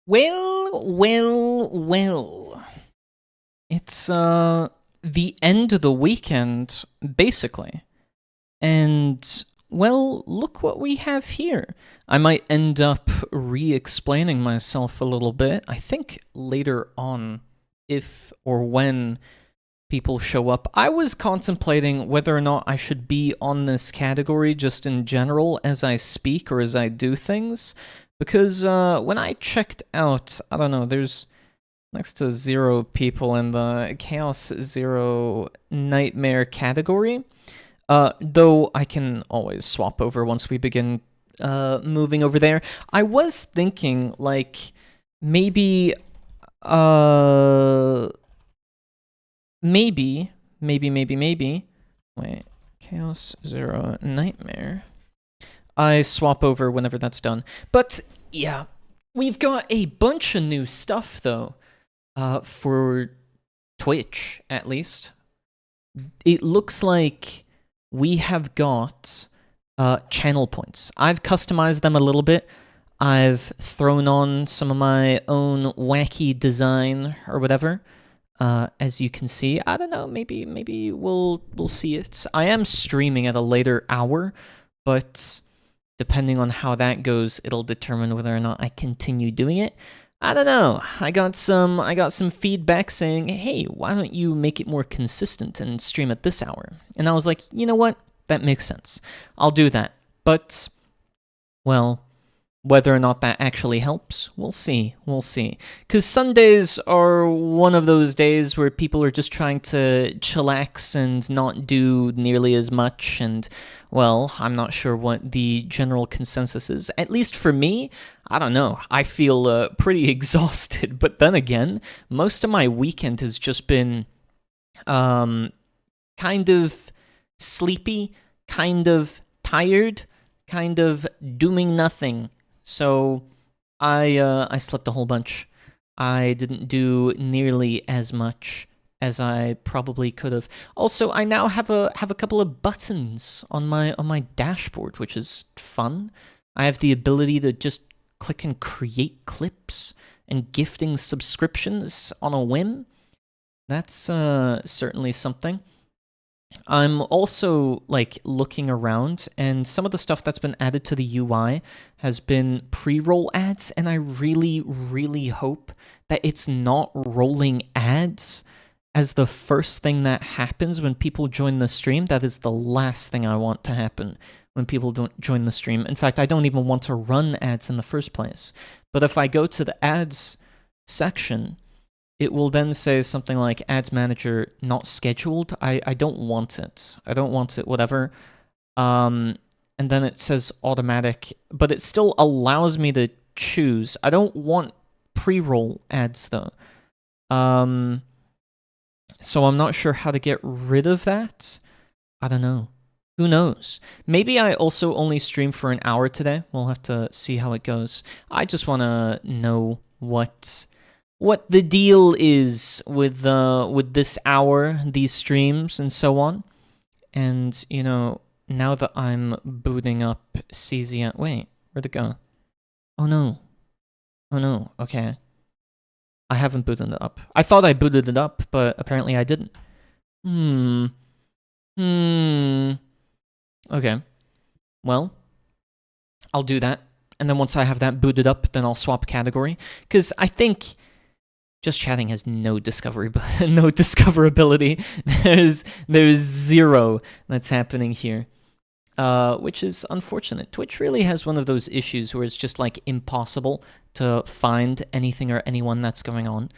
Well. It's, the end of the weekend, basically. And, well, look what we have here. I might end up re-explaining myself a little bit. I think later on, if or when people show up, I was contemplating whether or not I should be on this category just in general as I speak or as I do things. Because when I checked out, I don't know, there's next to 0 people in the Chaos Zero Nightmare category. Though I can always swap over once we begin moving over there. I was thinking, like, maybe, maybe, wait, Chaos Zero Nightmare. I swap over whenever that's done. But, yeah, we've got a bunch of new stuff, though, for Twitch, at least. It looks like we have got channel points. I've customized them a little bit. I've thrown on some of my own wacky design or whatever. As you can see, I don't know, maybe we'll see it. I am streaming at a later hour, but depending on how that goes, it'll determine whether or not I continue doing it. I don't know. I got some feedback saying, "Hey, why don't you make it more consistent and stream at this hour?" And I was like, "You know what? That makes sense. I'll do that." But, well, whether or not that actually helps, we'll see. We'll see. Because Sundays are one of those days where people are just trying to chillax and not do nearly as much. And, well, I'm not sure what the general consensus is. At least for me, I don't know. I feel pretty exhausted. But then again, most of my weekend has just been kind of sleepy, kind of tired, kind of doing nothing. So I slept a whole bunch. I didn't do nearly as much as I probably could have. Also, I now have a couple of buttons on my dashboard, which is fun. I have the ability to just click and create clips and gifting subscriptions on a whim. That's certainly something. I'm also, like, looking around, and some of the stuff that's been added to the UI has been pre-roll ads, and I really, really hope that it's not rolling ads as the first thing that happens when people join the stream. That is the last thing I want to happen when people don't join the stream. In fact, I don't even want to run ads in the first place. But if I go to the ads section, it will then say something like ads manager not scheduled. I don't want it. I don't want it, whatever. And then it says automatic, but it still allows me to choose. I don't want pre-roll ads though. So I'm not sure how to get rid of that. I don't know. Who knows? Maybe I also only stream for an hour today. We'll have to see how it goes. I just want to know what the deal is with this hour, these streams, and so on. And, you know, now that I'm booting up CZN... Wait, where'd it go? Oh no. Oh no, okay. I haven't booted it up. I thought I booted it up, but apparently I didn't. Okay. Well, I'll do that. And then once I have that booted up, then I'll swap category. Because I think just chatting has no discoverability. There's 0 that's happening here, which is unfortunate. Twitch really has one of those issues where it's just like impossible to find anything or anyone that's going on.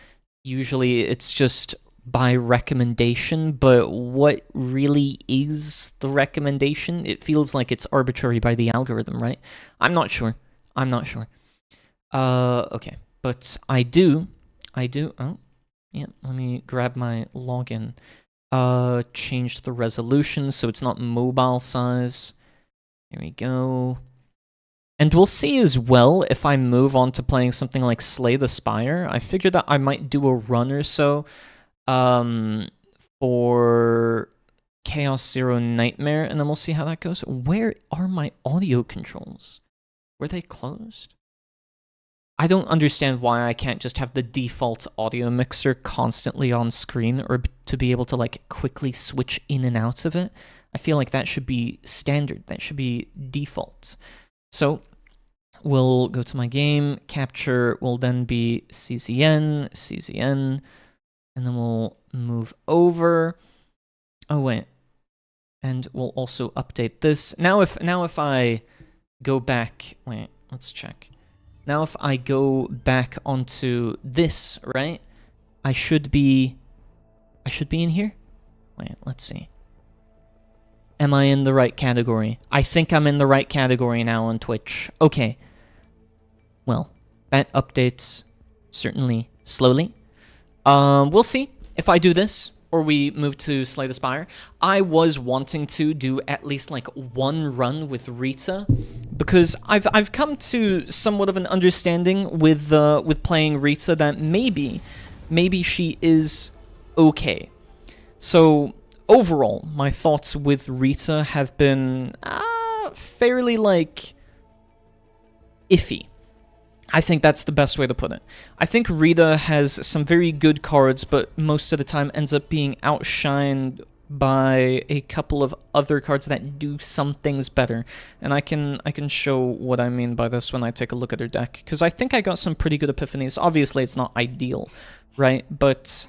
Usually it's just by recommendation, but what really is the recommendation? It feels like it's arbitrary by the algorithm, right? I'm not sure. Okay, but I do, oh, yeah, let me grab my login. Change the resolution so it's not mobile size. Here we go. And we'll see as well if I move on to playing something like Slay the Spire. I figured that I might do a run or so for Chaos Zero Nightmare, and then we'll see how that goes. Where are my audio controls? Were they closed? I don't understand why I can't just have the default audio mixer constantly on screen, or to be able to like quickly switch in and out of it. I feel like that should be standard. That should be default. So we'll go to my game. Capture will then be CZN, CZN, and then we'll move over. Oh wait, and we'll also update this. Now if I go back, wait, let's check. Now if I go back onto this, right? I should be in here? Wait, let's see. Am I in the right category? I think I'm in the right category now on Twitch. Okay. Well, that updates certainly slowly. We'll see if I do this or we move to Slay the Spire. I was wanting to do at least like one run with Rita, because I've come to somewhat of an understanding with playing Rita that maybe she is okay. So overall, my thoughts with Rita have been fairly like iffy. I think that's the best way to put it. I think Rita has some very good cards, but most of the time ends up being outshined by a couple of other cards that do some things better. And I can show what I mean by this when I take a look at her deck, because I think I got some pretty good epiphanies. Obviously, it's not ideal, right? But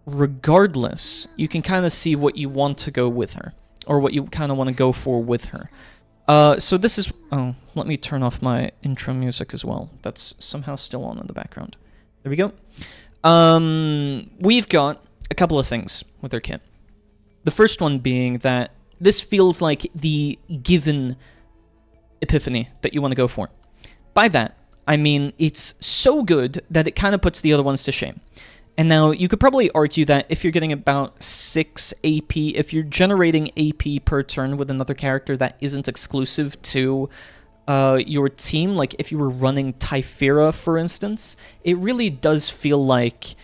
regardless, you can kind of see what you want to go with her, or what you kind of want to go for with her. So this is... Oh, let me turn off my intro music as well. That's somehow still on in the background. There we go. We've got a couple of things with our kit. The first one being that this feels like the given epiphany that you want to go for. By that, I mean it's so good that it kind of puts the other ones to shame. And now, you could probably argue that if you're getting about 6 AP, if you're generating AP per turn with another character that isn't exclusive to your team, like if you were running Typhira, for instance, it really does feel like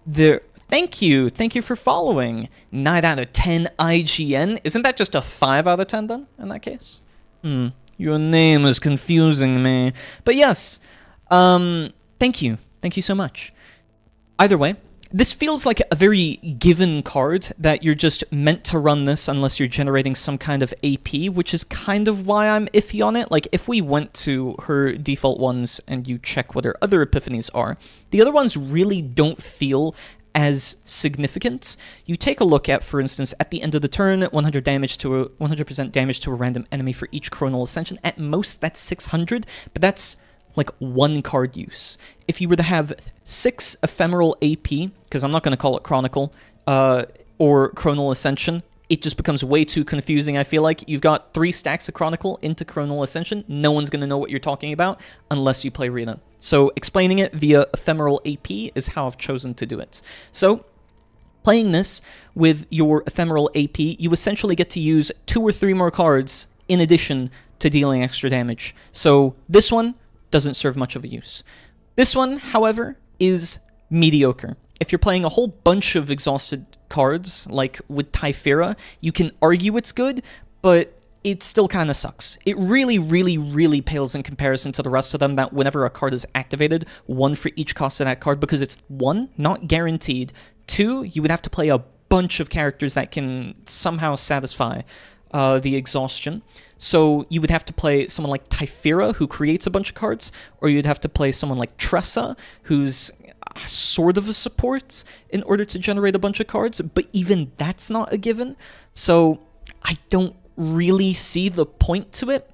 the... Thank you for following. 9 out of 10 IGN. Isn't that just a 5 out of 10 then, in that case? Your name is confusing me. But yes, thank you so much. Either way, this feels like a very given card that you're just meant to run this unless you're generating some kind of AP, which is kind of why I'm iffy on it. Like, if we went to her default ones and you check what her other epiphanies are, the other ones really don't feel as significant. You take a look at, for instance, at the end of the turn, 100% damage to a random enemy for each Chronal Ascension. At most, that's 600, but that's like one card use. If you were to have 6 ephemeral AP, because I'm not going to call it Chronicle, or Chronal Ascension, it just becomes way too confusing, I feel like. You've got 3 stacks of Chronicle into Chronal Ascension, no one's going to know what you're talking about unless you play Rita. So explaining it via ephemeral AP is how I've chosen to do it. So playing this with your ephemeral AP, you essentially get to use 2 or 3 more cards in addition to dealing extra damage. So this one doesn't serve much of a use. This one, however, is mediocre. If you're playing a whole bunch of exhausted cards, like with Typhira, you can argue it's good, but it still kind of sucks. It really, really, really pales in comparison to the rest of them, that whenever a card is activated, 1 for each cost of that card, because it's 1, not guaranteed. 2, you would have to play a bunch of characters that can somehow satisfy the exhaustion. So you would have to play someone like Typhira, who creates a bunch of cards, or you'd have to play someone like Tressa, who's sort of a support, in order to generate a bunch of cards, but even that's not a given. So I don't really see the point to it.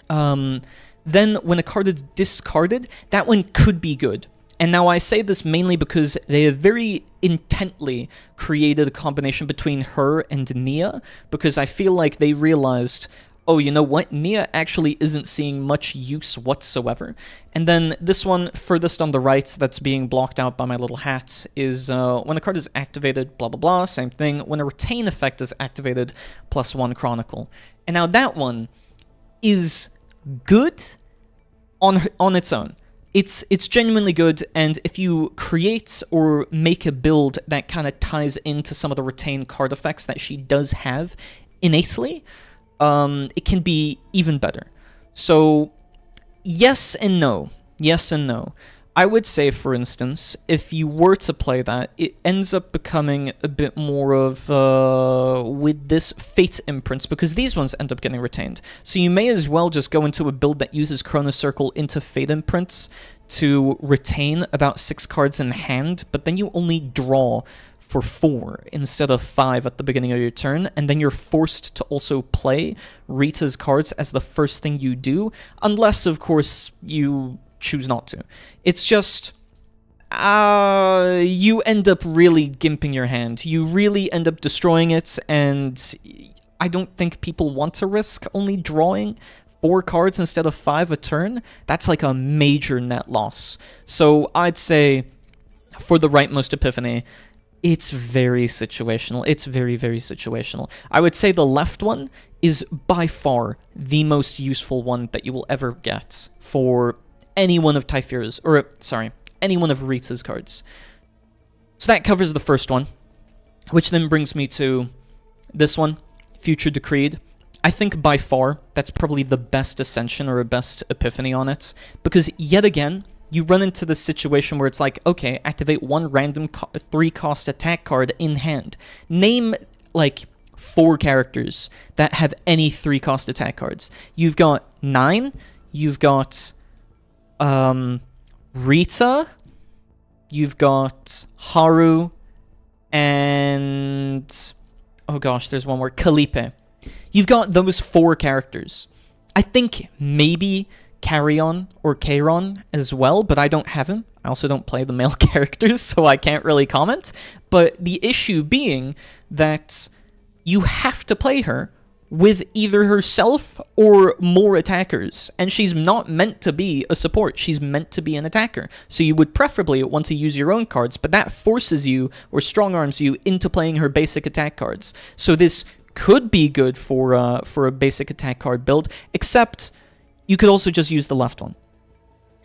Then when a card is discarded, that one could be good. And now I say this mainly because they have very intently created a combination between her and Nia, because I feel like they realized, oh, you know what, Nia actually isn't seeing much use whatsoever. And then this one, furthest on the right, that's being blocked out by my little hat, is when a card is activated, blah blah blah, same thing. When a retain effect is activated, +1 Chronicle. And now that one is good on its own. It's genuinely good, and if you create or make a build that kind of ties into some of the retained card effects that she does have innately, it can be even better. So, yes and no. yes and no. I would say, for instance, if you were to play that, it ends up becoming a bit more of, with this Fate imprints, because these ones end up getting retained. So you may as well just go into a build that uses Chrono Circle into Fate imprints to retain about 6 cards in hand, but then you only draw for 4 instead of 5 at the beginning of your turn, and then you're forced to also play Rita's cards as the first thing you do, unless, of course, you choose not to. It's just, you end up really gimping your hand. You really end up destroying it, and I don't think people want to risk only drawing 4 cards instead of 5 a turn. That's like a major net loss. So I'd say, for the rightmost Epiphany, it's very situational. It's very, very situational. I would say the left one is by far the most useful one that you will ever get for any one of Typhira's, or sorry, any one of Rita's cards. So that covers the first one, which then brings me to this one, Future Decreed. I think by far that's probably the best Ascension or a best Epiphany on it, because yet again, you run into this situation where it's like, okay, activate one random 3-cost attack card in hand. Name, like, 4 characters that have any 3-cost attack cards. You've got 9, you've got Rita, you've got Haru, and, oh gosh, there's one more, Calliope. You've got those 4 characters. I think maybe Carrion or Cheiron as well, but I don't have him. I also don't play the male characters, so I can't really comment. But the issue being that you have to play her with either herself or more attackers, and she's not meant to be a support, she's meant to be an attacker. So you would preferably want to use your own cards, but that forces you, or strong-arms you, into playing her basic attack cards. So this could be good for a basic attack card build, except you could also just use the left one.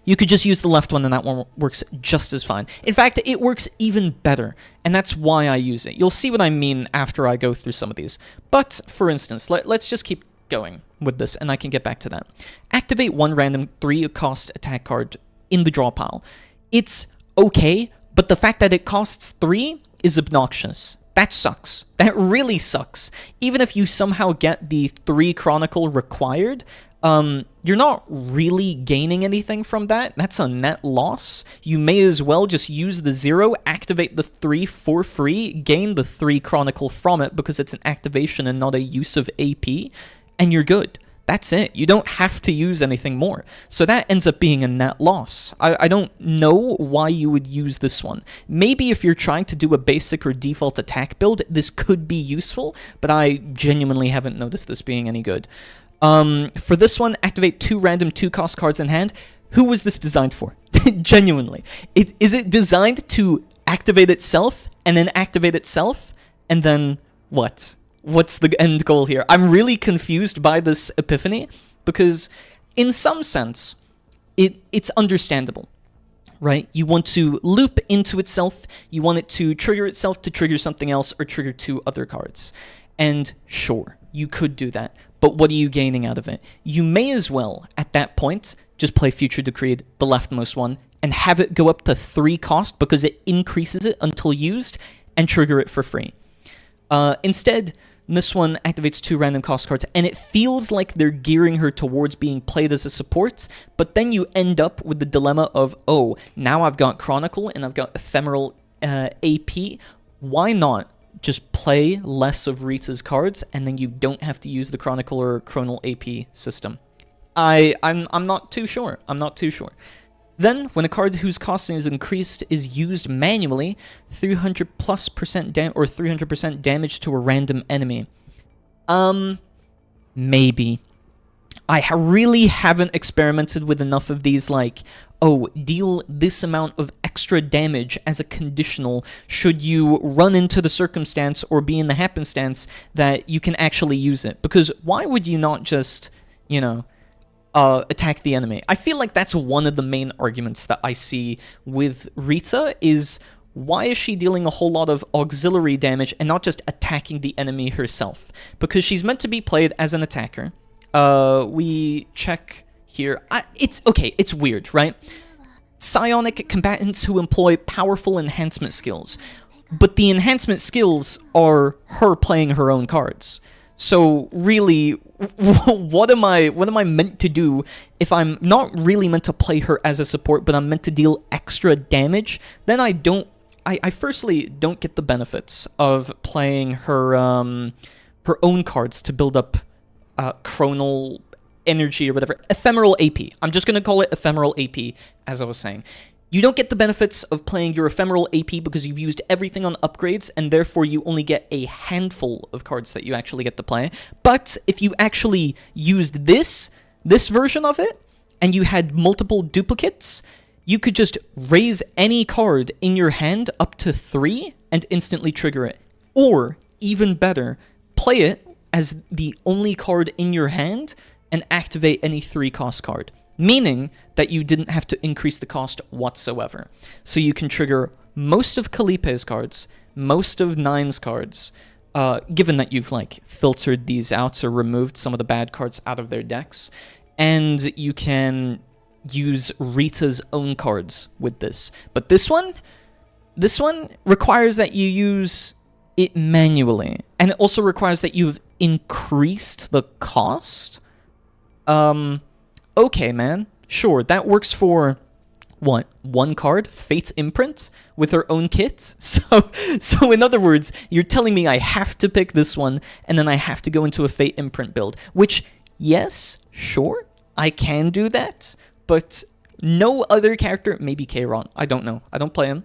You could just use the left one and that one works just as fine. In fact, it works even better, and that's why I use it. You'll see what I mean after I go through some of these. But, for instance, let's just keep going with this, and I can get back to that. Activate one random 3-cost attack card in the draw pile. It's okay, but the fact that it costs 3 is obnoxious. That sucks. That really sucks. Even if you somehow get the 3 Chronicle required, you're not really gaining anything from that. That's a net loss. You may as well just use the 0, activate the 3 for free, gain the 3 Chronicle from it because it's an activation and not a use of AP, and you're good. That's it. You don't have to use anything more. So that ends up being a net loss. I don't know why you would use this one. Maybe if you're trying to do a basic or default attack build, this could be useful, but I genuinely haven't noticed this being any good. For this one, activate 2 random 2-cost cards in hand. Who was this designed for? Genuinely. Is it designed to activate itself, and then activate itself, and then what? What's the end goal here? I'm really confused by this Epiphany, because in some sense, it's understandable, right? You want to loop into itself, you want it to trigger itself to trigger something else, or trigger 2 other cards. And sure, you could do that, but what are you gaining out of it? You may as well, at that point, just play Future Decreed, the leftmost one, and have it go up to 3 cost because it increases it until used, and trigger it for free. Instead, this one activates 2 random cost cards, and it feels like they're gearing her towards being played as a support, but then you end up with the dilemma of, oh, now I've got Chronicle and I've got Ephemeral AP. Why not just play less of Rita's cards, and then you don't have to use the Chronicle or Chronal AP system? I'm not too sure. I'm not too sure. Then, when a card whose costing is increased is used manually, 300% damage to a random enemy. Maybe. I really haven't experimented with enough of these, like, oh, deal this amount of extra damage as a conditional should you run into the circumstance or be in the happenstance that you can actually use it. Because why would you not just, you know, attack the enemy? I feel like that's one of the main arguments that I see with Rita is, why is she dealing a whole lot of auxiliary damage and not just attacking the enemy herself? Because she's meant to be played as an attacker. We check here. It's okay, it's weird, right? psionic combatants who employ powerful enhancement skills. But the enhancement skills are her playing her own cards. So really, what am I meant to do if I'm not really meant to play her as a support, but I'm meant to deal extra damage? Then I firstly don't get the benefits of playing her her own cards to build up chronal energy or whatever. Ephemeral AP. I'm just going to call it ephemeral AP, as I was saying. You don't get the benefits of playing your ephemeral AP because you've used everything on upgrades, and therefore you only get a handful of cards that you actually get to play. But if you actually used this version of it, and you had multiple duplicates, you could just raise any card in your hand up to 3 and instantly trigger it. Or, even better, play it as the only card in your hand and activate any 3-cost card. Meaning that you didn't have to increase the cost whatsoever. So you can trigger most of Kalipe's cards, most of Nine's cards, given that you've like filtered these out or removed some of the bad cards out of their decks, and you can use Rita's own cards with this. But this one requires that you use it manually, and it also requires that you've increased the cost. Okay, man. Sure, that works for, what, 1 card? Fate's Imprint? With her own kit? So in other words, you're telling me I have to pick this one, and then I have to go into a Fate Imprint build. Which, yes, sure, I can do that, but no other character, maybe Kayron, I don't know, I don't play him,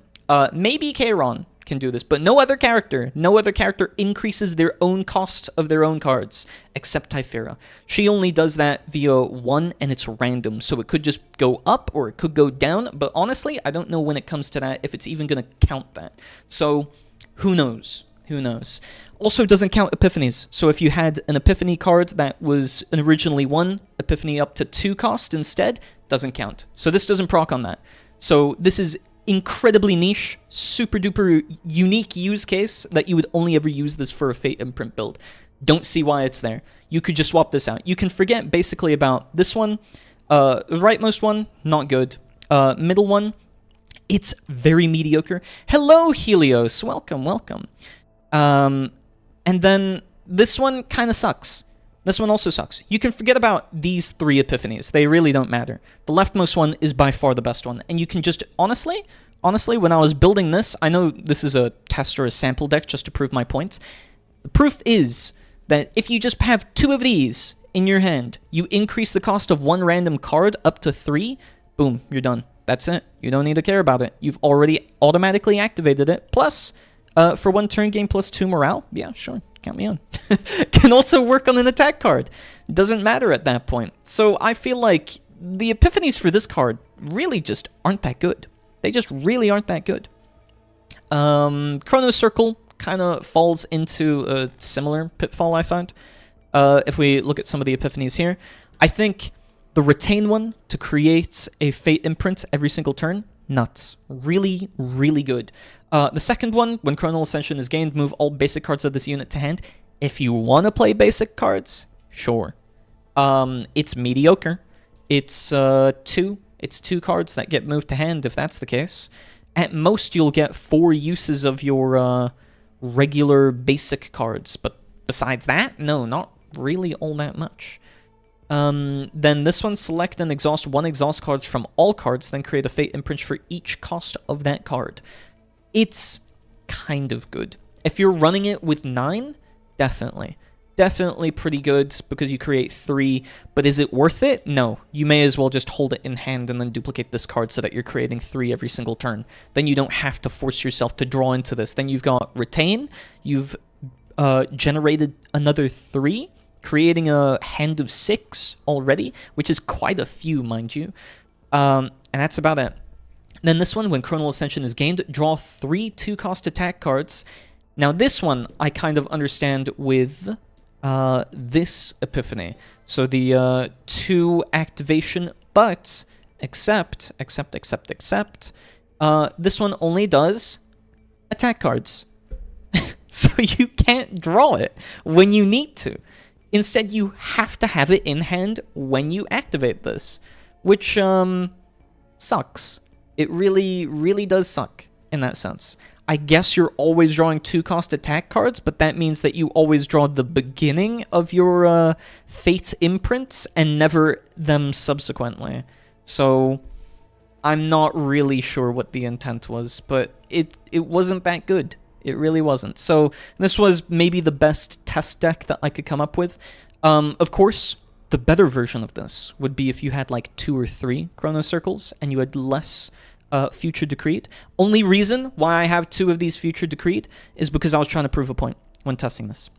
maybe Kayron can do this, but no other character increases their own cost of their own cards, except Typhira. She only does that via 1, and it's random, so it could just go up, or it could go down, but honestly, I don't know when it comes to that, if it's even going to count that. So, who knows? Who knows? Also doesn't count Epiphanies, so if you had an Epiphany card that was originally 1, Epiphany up to 2 cost instead, doesn't count. So this doesn't proc on that. So this is incredibly niche, super duper unique use case that you would only ever use this for a Fate Imprint build. Don't see why it's there. You could just swap this out. You can forget basically about this one. The rightmost one, not good. Middle one, it's very mediocre. Hello, Helios. Welcome, welcome. And then this one kind of sucks. This one also sucks. You can forget about these 3 Epiphanies. They really don't matter. The leftmost one is by far the best one. And you can just, honestly, when I was building this, I know this is a test or a sample deck just to prove my points. The proof is that if you just have 2 of these in your hand, you increase the cost of 1 random card up to 3, boom, you're done. That's it. You don't need to care about it. You've already automatically activated it. Plus, for 1 turn gain plus 2 morale, yeah, sure. Count me on. Can also work on an attack card. Doesn't matter at that point. So I feel like the Epiphanies for this card really just aren't that good. They just really aren't that good. Chrono Circle kind of falls into a similar pitfall, I find. If we look at some of the Epiphanies here, I think the Retain one to create a Fate Imprint every single turn, nuts. Really, really good. The second one, when Chronal Ascension is gained, move all basic cards of this unit to hand. If you want to play basic cards, sure. It's mediocre. It's 2. It's 2 cards that get moved to hand, if that's the case. At most, you'll get 4 uses of your regular basic cards. But besides that, no, not really all that much. Then this one, select and exhaust 1 exhaust cards from all cards, then create a Fate Imprint for each cost of that card. It's kind of good. If you're running it with 9, definitely. Definitely pretty good because you create 3, but is it worth it? No. You may as well just hold it in hand and then duplicate this card so that you're creating 3 every single turn. Then you don't have to force yourself to draw into this. Then you've got Retain, you've generated another 3, creating a hand of 6 already, which is quite a few, mind you. And that's about it. Then this one, when Chronal Ascension is gained, draw 3 2-cost attack cards. Now this one, I kind of understand with this Epiphany. So the 2 activation, but except, this one only does attack cards. So you can't draw it when you need to. Instead, you have to have it in hand when you activate this, which sucks. It really, really does suck in that sense. I guess you're always drawing 2-cost attack cards, but that means that you always draw the beginning of your Fate's imprints and never them subsequently. So I'm not really sure what the intent was, but it wasn't that good. It really wasn't. So this was maybe the best test deck that I could come up with. Of course, the better version of this would be if you had like 2 or 3 Chrono Circles and you had less Future Decreed. Only reason why I have 2 of these Future Decreed is because I was trying to prove a point when testing this.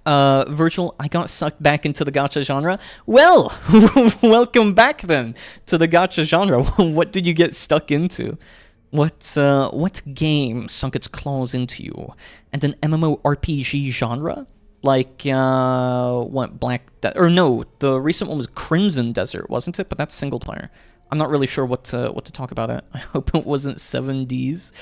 Virtual, I got sucked back into the gacha genre. Well, welcome back then to the gacha genre. What did you get stuck into? What game sunk its claws into you? And an MMORPG genre? Like, what, or no, the recent one was Crimson Desert, wasn't it? But that's single player. I'm not really sure what to talk about it. I hope it wasn't 7Ds.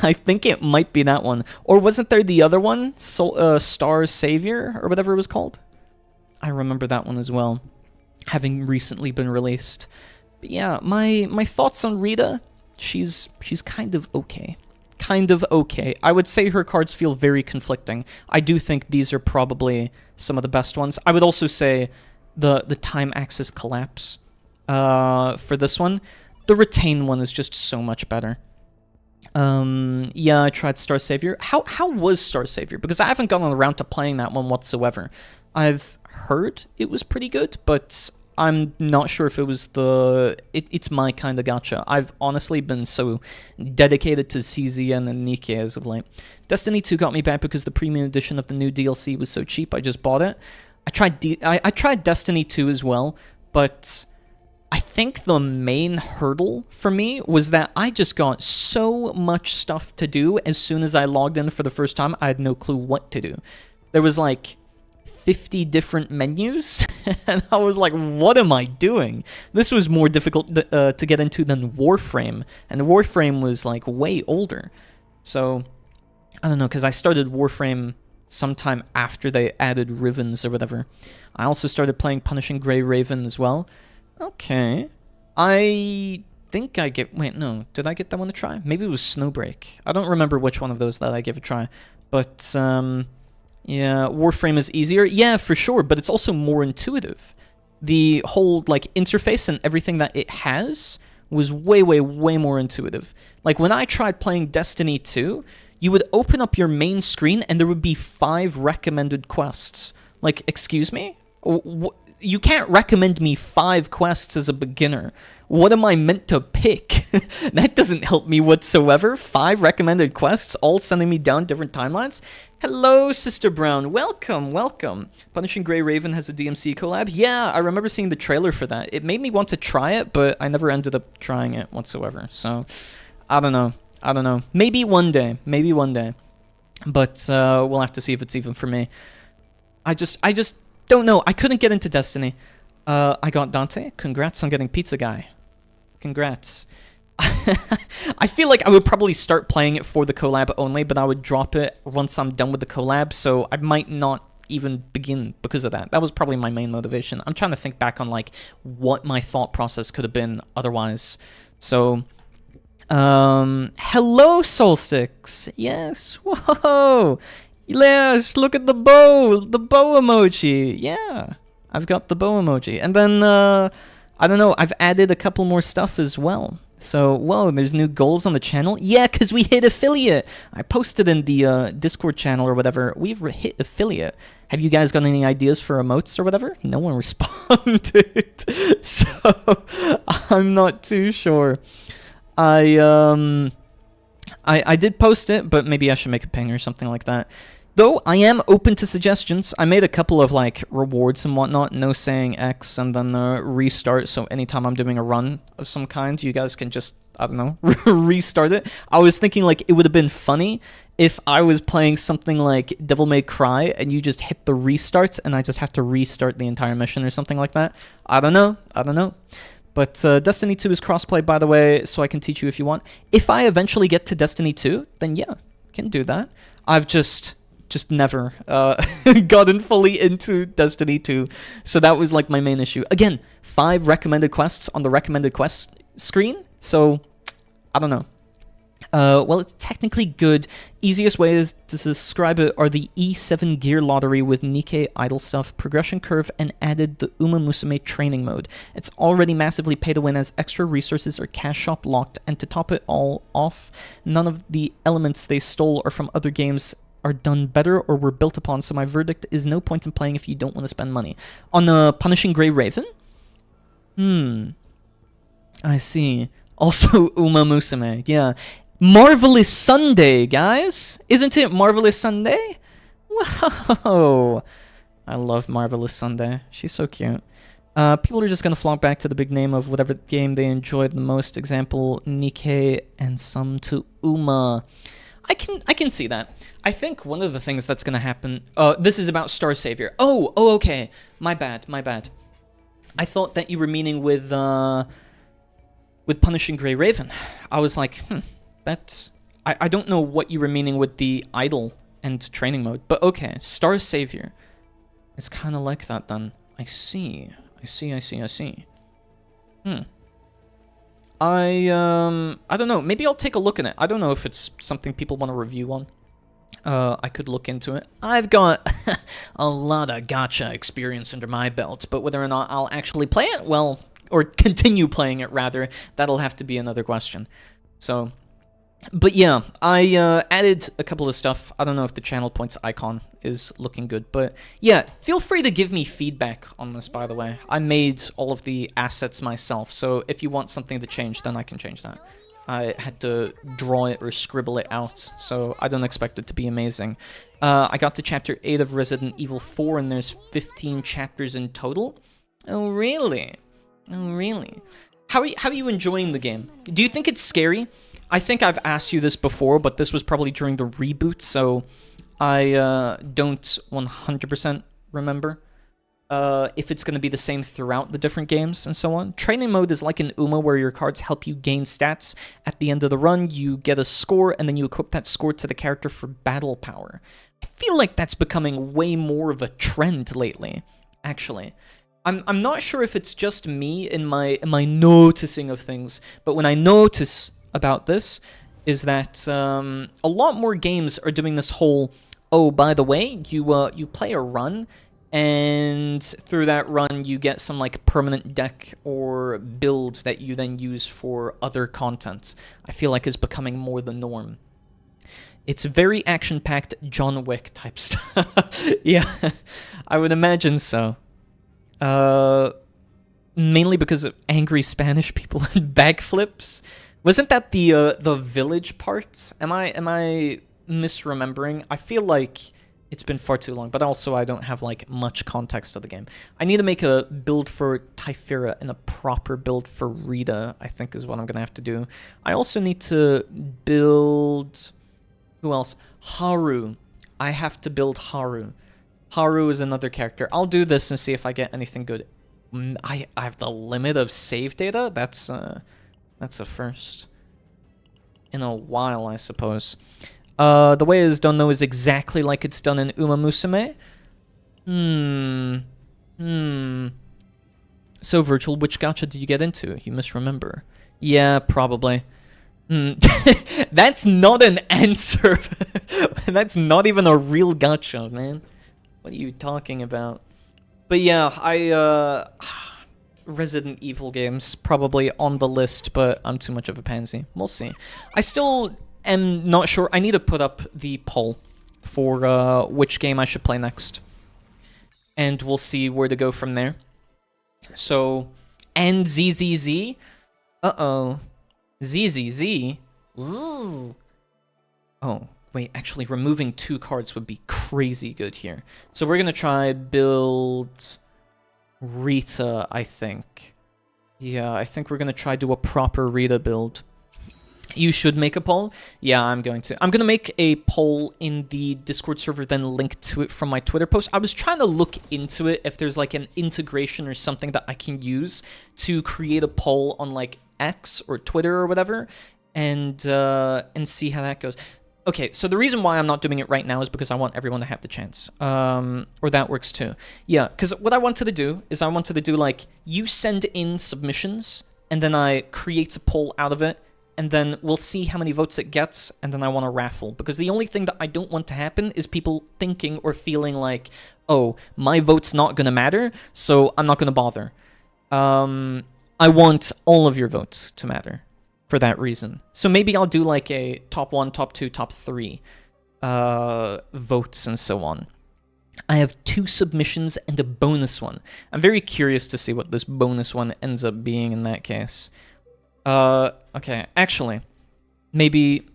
I think it might be that one. Or wasn't there the other one? Star Savior, or whatever it was called? I remember that one as well, having recently been released. But yeah, my thoughts on Rita, she's kind of okay. Kind of okay. I would say her cards feel very conflicting. I do think these are probably some of the best ones. I would also say the time axis collapse for this one. The retain one is just so much better. Yeah, I tried Star Savior. How was Star Savior? Because I haven't gotten around to playing that one whatsoever. I've heard it was pretty good, but I'm not sure if it was it's my kind of gacha. I've honestly been so dedicated to CZN and Nikkei as of late. Destiny 2 got me back because the premium edition of the new DLC was so cheap, I just bought it. I tried Destiny 2 as well, but I think the main hurdle for me was that I just got so much stuff to do as soon as I logged in for the first time. I had no clue what to do. There was like 50 different menus, and I was like, what am I doing? This was more difficult to get into than Warframe, and Warframe was like way older. So, I don't know, because I started Warframe sometime after they added Rivens or whatever. I also started playing Punishing Grey Raven as well. Okay. I think I get... Wait, no. Did I get that one to try? Maybe it was Snowbreak. I don't remember which one of those that I gave a try. But, yeah, Warframe is easier. Yeah, for sure, but it's also more intuitive. The whole, like, interface and everything that it has was way, way, way more intuitive. Like, when I tried playing Destiny 2, you would open up your main screen and there would be 5 recommended quests. Like, excuse me? You can't recommend me 5 quests as a beginner. What am I meant to pick? That doesn't help me whatsoever. 5 recommended quests, all sending me down different timelines. Hello, Sister Brown. Welcome, welcome. Punishing Grey Raven has a DMC collab. Yeah, I remember seeing the trailer for that. It made me want to try it, but I never ended up trying it whatsoever. So, I don't know. I don't know. Maybe one day. Maybe one day. But we'll have to see if it's even for me. I just don't know. I couldn't get into Destiny. I got Dante. Congrats on getting Pizza Guy. Congrats. I feel like I would probably start playing it for the collab only, but I would drop it once I'm done with the collab, so I might not even begin because of that. That was probably my main motivation. I'm trying to think back on, like, what my thought process could have been otherwise. So, hello, Solstix. Yes. Whoa. Yes, look at the bow emoji. Yeah, I've got the bow emoji. And then, I don't know, I've added a couple more stuff as well. So, whoa, there's new goals on the channel? Yeah, because we hit affiliate. I posted in the Discord channel or whatever. We've hit affiliate. Have you guys got any ideas for emotes or whatever? No one responded. So, I'm not too sure. I did post it, but maybe I should make a ping or something like that. Though, I am open to suggestions. I made a couple of, like, rewards and whatnot. No saying X and then restart. So anytime I'm doing a run of some kind, you guys can just, I don't know, restart it. I was thinking, like, it would have been funny if I was playing something like Devil May Cry and you just hit the restarts and I just have to restart the entire mission or something like that. I don't know. I don't know. But Destiny 2 is crossplay, by the way, so I can teach you if you want. If I eventually get to Destiny 2, then yeah, can do that. I've just never gotten fully into Destiny 2, so that was like my main issue. Again, 5 recommended quests on the recommended quests screen, so I don't know. Well, it's technically good. Easiest way is to describe it are the E7 gear lottery with Nikkei idle stuff, progression curve, and added the Uma Musume training mode. It's already massively pay to win as extra resources are cash shop locked, and to top it all off, none of the elements they stole or from other games are done better or were built upon, so my verdict is no point in playing if you don't want to spend money. On Punishing Grey Raven? I see. Also Uma Musume, yeah. Marvelous Sunday, guys! Isn't it Marvelous Sunday? Whoa! I love Marvelous Sunday. She's so cute. People are just gonna flock back to the big name of whatever game they enjoyed the most. Example, Nikkei, and some to Uma. I can see that. I think one of the things that's gonna happen... this is about Star Savior. Oh, okay. My bad. I thought that you were meaning with Punishing Grey Raven. I was like, that's... I don't know what you were meaning with the idle and training mode, but okay, Star Savior. It's kind of like that then. I see. I don't know. Maybe I'll take a look at it. I don't know if it's something people want to review on. I could look into it. I've got a lot of gacha experience under my belt, but whether or not I'll actually play it, well, or continue playing it rather, that'll have to be another question. So, but yeah, I added a couple of stuff. I don't know if the channel points icon is looking good, but yeah, feel free to give me feedback on this, by the way. I made all of the assets myself, so if you want something to change, then I can change that. I had to draw it or scribble it out, so I don't expect it to be amazing. I got to Chapter 8 of Resident Evil 4, and there's 15 chapters in total. Oh, really? Oh, really? How are you enjoying the game? Do you think it's scary? I think I've asked you this before, but this was probably during the reboot, so I don't 100% remember if it's going to be the same throughout the different games and so on. Training mode is like in Uma, where your cards help you gain stats. At the end of the run, you get a score, and then you equip that score to the character for battle power. I feel like that's becoming way more of a trend lately, actually. I'm not sure if it's just me in my noticing of things, but when I notice about this is that a lot more games are doing this whole, oh, by the way, you play a run, and through that run you get some like permanent deck or build that you then use for other content. I feel like is becoming more the norm. It's very action-packed John Wick type stuff. Yeah, I would imagine so. Mainly because of angry Spanish people and backflips. Wasn't that the village part? Am I misremembering? I feel like it's been far too long, but also I don't have like much context of the game. I need to make a build for Typhira and a proper build for Rita, I think is what I'm gonna have to do. I also need to build... Who else? Haru. I have to build Haru. Haru is another character. I'll do this and see if I get anything good. I have the limit of save data? That's a first. In a while, I suppose. The way it is done, though, is exactly like it's done in Uma Musume. So, Virtual, which gacha did you get into? You misremember. Yeah, probably. That's not an answer. That's not even a real gacha, man. What are you talking about? But yeah, Resident Evil games probably on the list, but I'm too much of a pansy. We'll see. I still am not sure. I need to put up the poll for which game I should play next. And we'll see where to go from there. So, and ZZZ. Uh-oh. ZZZ. Oh, wait, actually removing 2 cards would be crazy good here. So we're gonna try build Rita, I think. Yeah, I think we're gonna try do a proper Rita build. You should make a poll. Yeah, I'm going to. I'm gonna make a poll in the Discord server, then link to it from my Twitter post. I was trying to look into it, if there's like an integration or something that I can use to create a poll on like X or Twitter or whatever, and see how that goes. Okay, so the reason why I'm not doing it right now is because I want everyone to have the chance. Or that works too. Yeah, because what I wanted to do is I wanted to do like, you send in submissions and then I create a poll out of it, and then we'll see how many votes it gets, and then I want to raffle. Because the only thing that I don't want to happen is people thinking or feeling like, oh, my vote's not going to matter, so I'm not going to bother. I want all of your votes to matter for that reason. So maybe I'll do like a top 1, top 2, top 3 votes and so on. I have 2 submissions and a bonus one. I'm very curious to see what this bonus one ends up being in that case. Okay, actually, maybe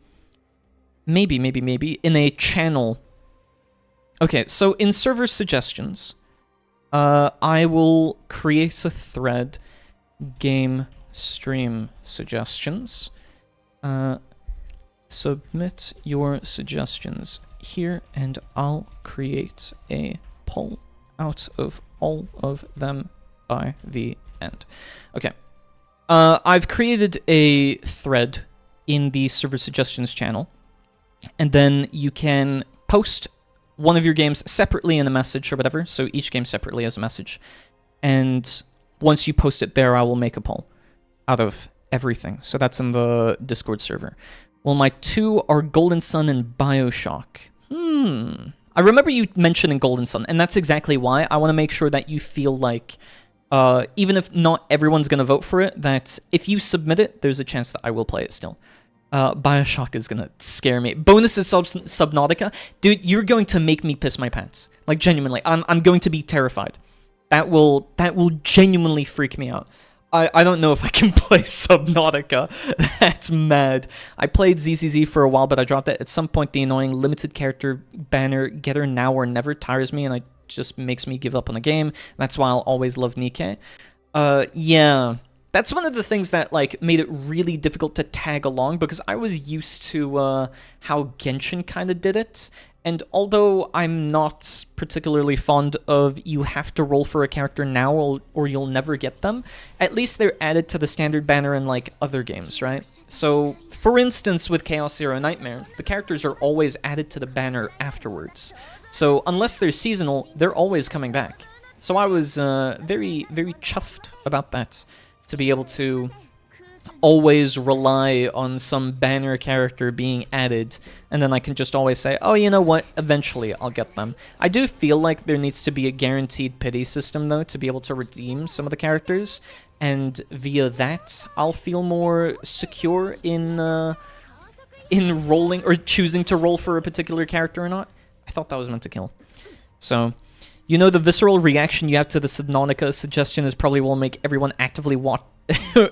in a channel. Okay, so in server suggestions, I will create a thread, game stream suggestions. Submit your suggestions here, and I'll create a poll out of all of them by the end. Okay. I've created a thread in the server suggestions channel, and then you can post one of your games separately in a message or whatever, so each game separately as a message. And once you post it there, I will make a poll out of everything. So that's in the Discord server. Well, my 2 are Golden Sun and Bioshock. I remember you mentioning Golden Sun, and that's exactly why. I want to make sure that you feel like, even if not everyone's going to vote for it, that if you submit it, there's a chance that I will play it still. Bioshock is going to scare me. Bonuses Subnautica. Dude, you're going to make me piss my pants. Like, genuinely. I'm going to be terrified. That will genuinely freak me out. I don't know if I can play Subnautica. That's mad. I played ZZZ for a while, but I dropped it. At some point, the annoying limited character banner getter now or never tires me, and it just makes me give up on the game. That's why I'll always love Nikke. Yeah. That's one of the things that like made it really difficult to tag along, because I was used to how Genshin kind of did it. And although I'm not particularly fond of you have to roll for a character now or you'll never get them, at least they're added to the standard banner in like other games, right? So, for instance, with Chaos Zero Nightmare, the characters are always added to the banner afterwards. So unless they're seasonal, they're always coming back. So I was very, very chuffed about that, to be able to always rely on some banner character being added, and then I can just always say, oh, you know what, eventually I'll get them. I do feel like there needs to be a guaranteed pity system, though, to be able to redeem some of the characters, and via that, I'll feel more secure in rolling, or choosing to roll for a particular character or not. I thought that was meant to kill. So, you know, the visceral reaction you have to the Subnautica suggestion is probably will make everyone actively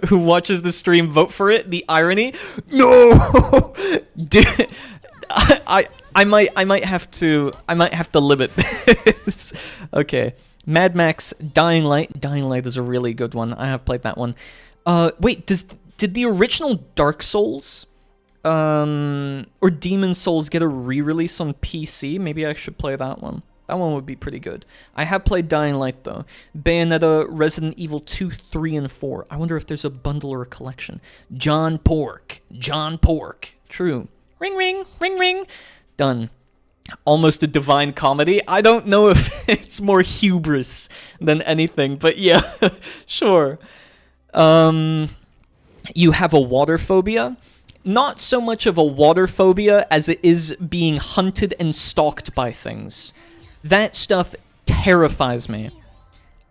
who watches the stream vote for it. The irony. No, dude, I might have to limit this. Okay, Mad Max Dying Light. Dying Light is a really good one. I have played that one. Wait, did the original Dark Souls or Demon Souls get a re-release on PC? Maybe I should play that one. That one would be pretty good. I have played Dying Light, though. Bayonetta, Resident Evil 2, 3, and 4. I wonder if there's a bundle or a collection. John Pork. John Pork. True. Ring, ring, ring, ring. Done. Almost a Divine Comedy. I don't know if it's more hubris than anything, but yeah, sure. You have a water phobia. Not so much of a water phobia as it is being hunted and stalked by things. That stuff terrifies me.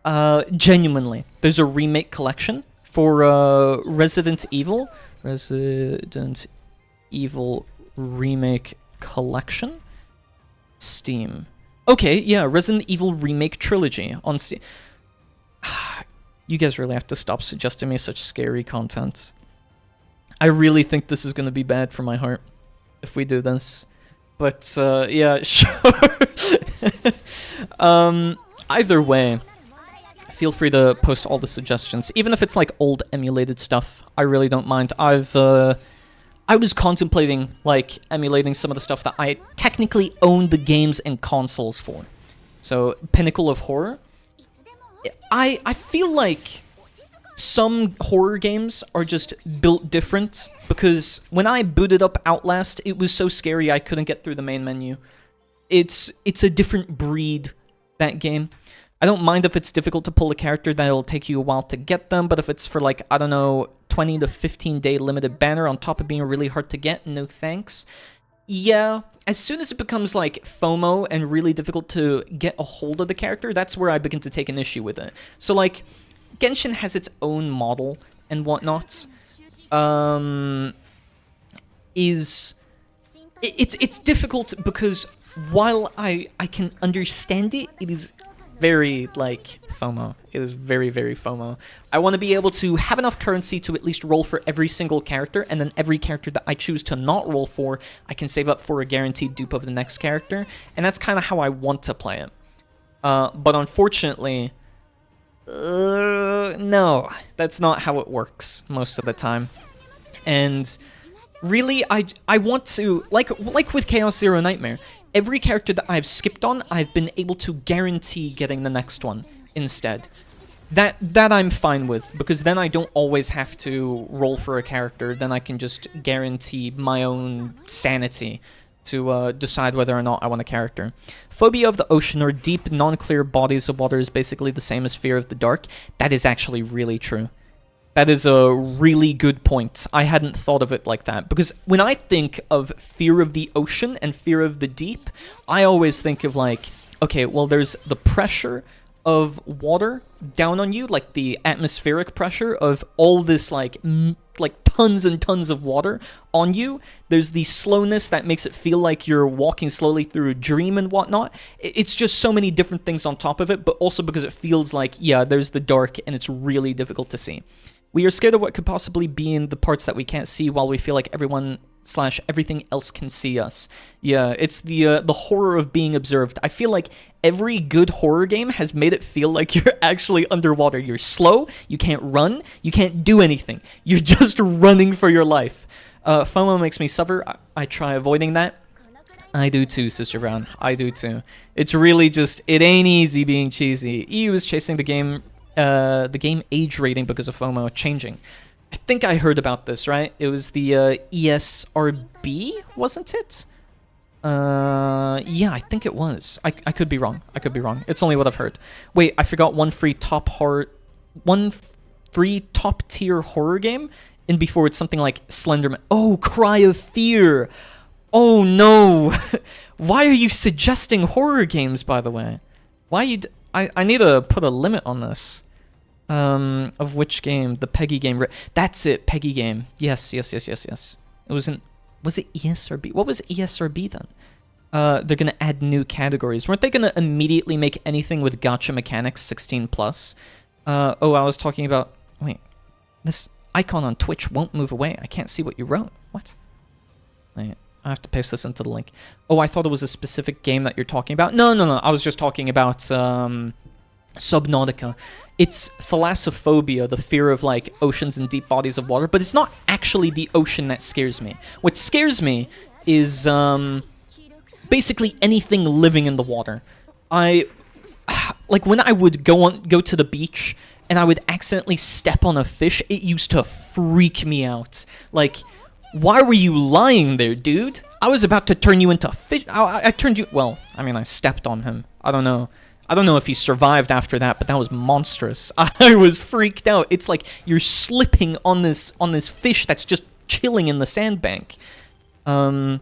Genuinely. There's a remake collection for Resident Evil. Resident Evil Remake Collection. Steam. Okay, yeah, Resident Evil Remake Trilogy on Steam. You guys really have to stop suggesting me such scary content. I really think this is going to be bad for my heart if we do this. But, yeah, sure. Either way, feel free to post all the suggestions. Even if it's, like, old emulated stuff, I really don't mind. I was contemplating, like, emulating some of the stuff that I technically own the games and consoles for. So, Pinnacle of Horror. I feel like some horror games are just built different, because when I booted up Outlast, it was so scary I couldn't get through the main menu. It's a different breed, that game. I don't mind if it's difficult to pull a character that it'll take you a while to get them, but if it's for like, I don't know, 20 to 15 day limited banner on top of being really hard to get, no thanks. Yeah, as soon as it becomes like FOMO and really difficult to get a hold of the character, that's where I begin to take an issue with it. So like, Genshin has its own model and whatnot. It's difficult because while I can understand it, it is very, like, FOMO. It is very, very FOMO. I want to be able to have enough currency to at least roll for every single character, and then every character that I choose to not roll for, I can save up for a guaranteed dupe of the next character, and that's kind of how I want to play it. But unfortunately, no, that's not how it works most of the time. And really, I want to, like with Chaos Zero Nightmare, every character that I've skipped on, I've been able to guarantee getting the next one instead. That I'm fine with, because then I don't always have to roll for a character, then I can just guarantee my own sanity to decide whether or not I want a character. Phobia of the ocean or deep, non-clear bodies of water is basically the same as fear of the dark. That is actually really true. That is a really good point. I hadn't thought of it like that, because when I think of fear of the ocean and fear of the deep, I always think of like, okay, well, there's the pressure of water down on you, like the atmospheric pressure of all this like tons and tons of water on you. There's the slowness that makes it feel like you're walking slowly through a dream and whatnot. It's just so many different things on top of it, but also because it feels like, yeah, there's the dark and it's really difficult to see. We are scared of what could possibly be in the parts that we can't see, while we feel like everyone/everything else can see us. Yeah, it's the horror of being observed. I feel like every good horror game has made it feel like you're actually underwater. You're slow, you can't run, you can't do anything. You're just running for your life. FOMO makes me suffer. I try avoiding that. I do too, Sister Brown. I do too. It's really just, it ain't easy being cheesy. EU is chasing the game age rating because of FOMO changing. I think I heard about this, right? It was the ESRB, wasn't it? Yeah, I think it was. I could be wrong. I could be wrong. It's only what I've heard. Wait, I forgot one free top tier horror game, and before it's something like Slenderman. Oh, Cry of Fear. Oh no. Why are you suggesting horror games, by the way? Why you? I need to put a limit on this. Of which game? The Peggy game. That's it, Peggy game. Yes. It wasn't. Was it ESRB? What was ESRB then? They're gonna add new categories. Weren't they gonna immediately make anything with gacha mechanics 16+? Oh, I was talking about. Wait, this icon on Twitch won't move away. I can't see what you wrote. What? Wait. I have to paste this into the link. Oh, I thought it was a specific game that you're talking about. No. I was just talking about Subnautica. It's thalassophobia, the fear of like oceans and deep bodies of water, but it's not actually the ocean that scares me. What scares me is basically anything living in the water. Like when I would go to the beach and I would accidentally step on a fish, it used to freak me out. Like, why were you lying there, dude? I was about to turn you into fish. I turned you... Well, I mean, I stepped on him. I don't know if he survived after that, but that was monstrous. I was freaked out. It's like you're slipping on this fish that's just chilling in the sandbank. They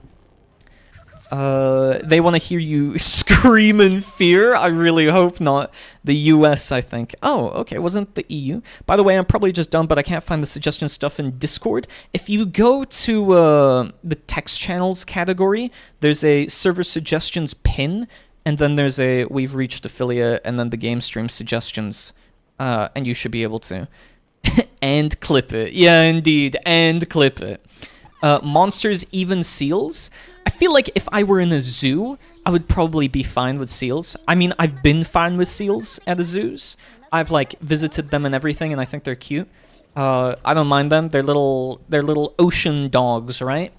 want to hear you scream in fear? I really hope not. The US, I think. Oh, okay, wasn't the EU. By the way, I'm probably just dumb, but I can't find the suggestion stuff in Discord. If you go to the text channels category, there's a server suggestions pin, and then there's a we've reached affiliate, and then the game stream suggestions, and you should be able to. And clip it. Yeah, indeed, and clip it. Monsters, even seals. I feel like if I were in a zoo, I would probably be fine with seals. I mean, I've been fine with seals at the zoos. I've like visited them and everything, and I think they're cute. I don't mind them. They're little ocean dogs, right?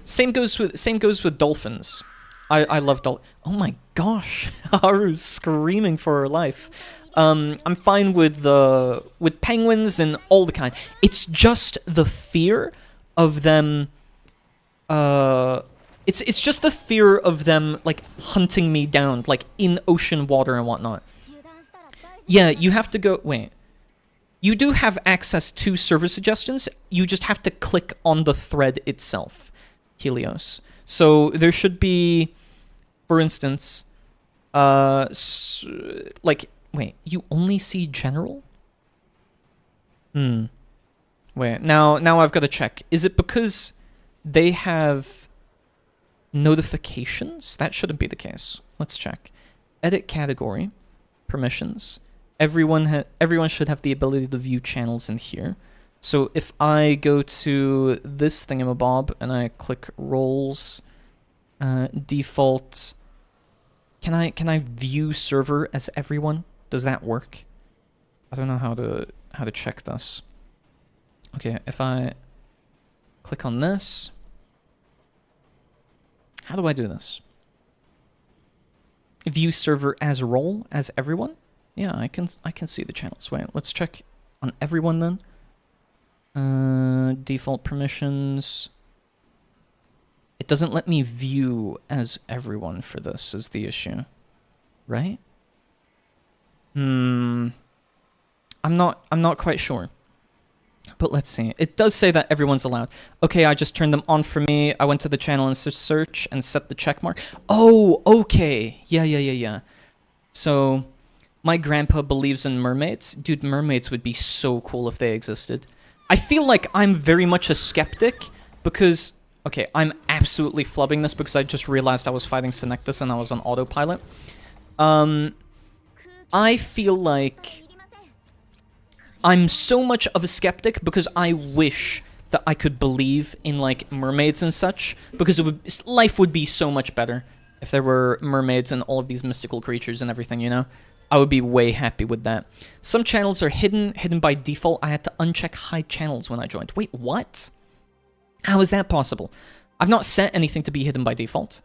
Same goes with dolphins. I love dolphins. Oh my gosh, Haru's screaming for her life. I'm fine with penguins and all the kind. It's just the fear of them. It's just the fear of them like hunting me down, like in ocean water and whatnot. Yeah, you have to go... Wait. You do have access to server suggestions. You just have to click on the thread itself, Helios. So there should be, for instance, like, wait, you only see general? Wait, now I've got to check. Is it because they have notifications? That shouldn't be the case. Let's check. Edit category, permissions. Everyone should have the ability to view channels in here. So if I go to this thingamabob and I click roles, default, can I view server as everyone? Does that work? I don't know how to check this. Okay, if I click on this, how do I do this? View server as role as everyone? Yeah, I can see the channels. Wait, let's check on everyone then. Default permissions. It doesn't let me view as everyone for this is the issue. Right? I'm not quite sure. But let's see. It does say that everyone's allowed. Okay, I just turned them on for me. I went to the channel and search and set the check mark. Oh, okay. Yeah. So my grandpa believes in mermaids. Dude, mermaids would be so cool if they existed. I feel like I'm very much a skeptic because... Okay, I'm absolutely flubbing this because I just realized I was fighting Senectus and I was on autopilot. I feel like I'm so much of a skeptic because I wish that I could believe in, like, mermaids and such, because life would be so much better if there were mermaids and all of these mystical creatures and everything, you know? I would be way happy with that. Some channels are hidden by default. I had to uncheck hide channels when I joined. Wait, what? How is that possible? I've not set anything to be hidden by default.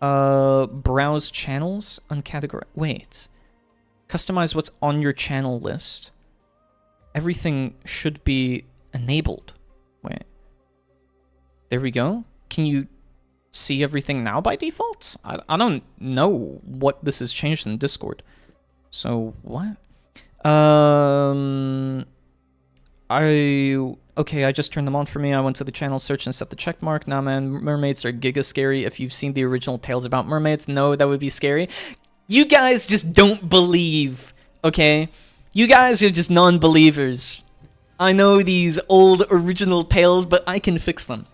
Browse channels, uncategorize. Wait. Customize what's on your channel list. Everything should be enabled. Wait. There we go. Can you see everything now by default? I don't know what this has changed in Discord. So, what? Okay, I just turned them on for me. I went to the channel search and set the check mark. Nah, man, mermaids are giga scary. If you've seen the original Tales About Mermaids, no, that would be scary. You guys just don't believe, okay? You guys are just non-believers. I know these old original tales, but I can fix them.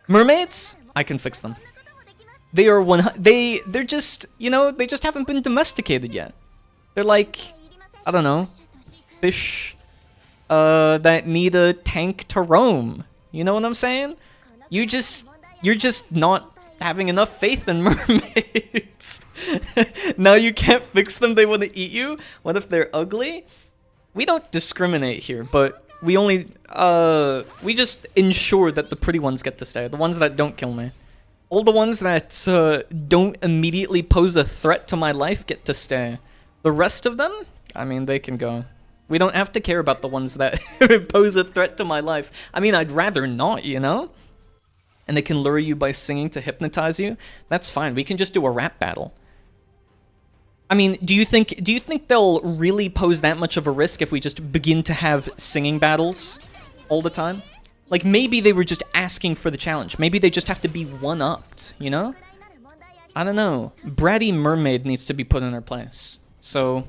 Mermaids, I can fix them. They are they're just, you know, they just haven't been domesticated yet. They're like, I don't know, fish that need a tank to roam. You know what I'm saying? You're just not having enough faith in mermaids. Now you can't fix them, they want to eat you? What if they're ugly? We don't discriminate here, but we only, we just ensure that the pretty ones get to stay. The ones that don't kill me. All the ones that don't immediately pose a threat to my life get to stay. The rest of them, I mean, they can go. We don't have to care about the ones that pose a threat to my life. I mean, I'd rather not, you know? And they can lure you by singing to hypnotize you. That's fine. We can just do a rap battle. I mean, do you think they'll really pose that much of a risk if we just begin to have singing battles all the time? Like, maybe they were just asking for the challenge. Maybe they just have to be one-upped, you know? I don't know. Bratty mermaid needs to be put in her place. So,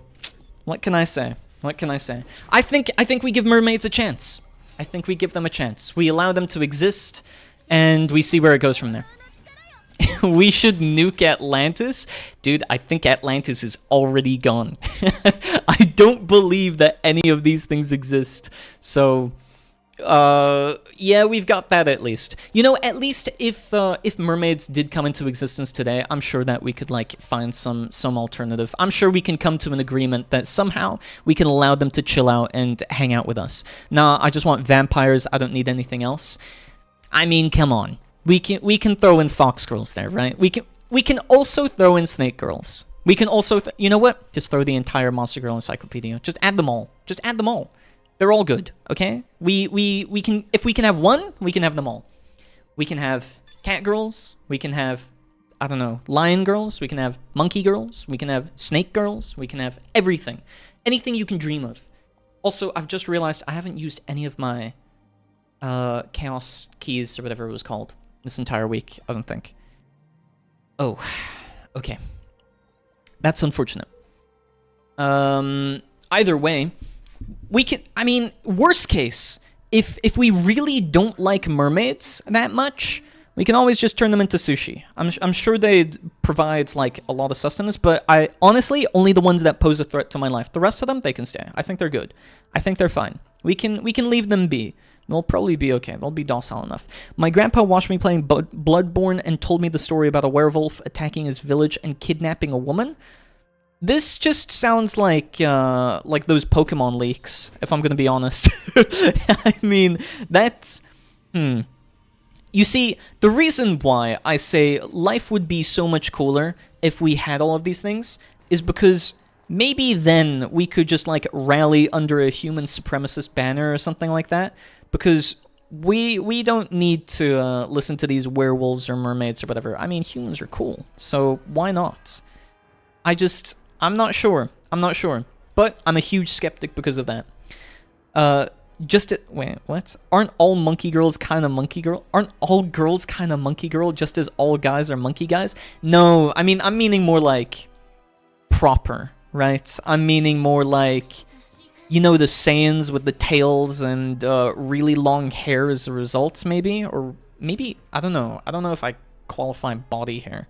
what can I say? What can I say? I think we give mermaids a chance. I think we give them a chance. We allow them to exist, and we see where it goes from there. We should nuke Atlantis? Dude, I think Atlantis is already gone. I don't believe that any of these things exist. So, yeah, we've got that at least. You know, at least if mermaids did come into existence today, I'm sure that we could, like, find some alternative. I'm sure we can come to an agreement that somehow we can allow them to chill out and hang out with us. Nah, I just want vampires. I don't need anything else. I mean, come on. We can throw in fox girls there, right? We can also throw in snake girls. We can also, you know what? Just throw the entire Monster Girl Encyclopedia. Just add them all. Just add them all. They're all good, okay? We can, if we can have one, we can have them all. We can have cat girls. We can have I don't know, lion girls, we can have monkey girls, we can have snake girls, we can have everything. Anything you can dream of. Also, I've just realized I haven't used any of my chaos keys or whatever it was called this entire week, I don't think. Oh, okay. That's unfortunate. Either way, we can, I mean, worst case, if we really don't like mermaids that much, we can always just turn them into sushi. I'm sure they'd provide, like, a lot of sustenance, but honestly, only the ones that pose a threat to my life. The rest of them, they can stay. I think they're good. I think they're fine. We can leave them be. They'll probably be okay. They'll be docile enough. My grandpa watched me playing Bloodborne and told me the story about a werewolf attacking his village and kidnapping a woman. This just sounds like those Pokemon leaks, if I'm gonna be honest. I mean, that's... You see, the reason why I say life would be so much cooler if we had all of these things is because maybe then we could just, like, rally under a human supremacist banner or something like that, because we don't need to listen to these werewolves or mermaids or whatever. I mean, humans are cool, so why not? I'm not sure. I'm not sure. But I'm a huge skeptic because of that. Wait, what? Aren't all monkey girls kind of monkey girl? Aren't all girls kind of monkey girl just as all guys are monkey guys? No, I mean, I'm meaning more like proper, right? I'm meaning more like, you know, the Saiyans with the tails and really long hair as a result, maybe? Or maybe, I don't know. I don't know if I qualify body hair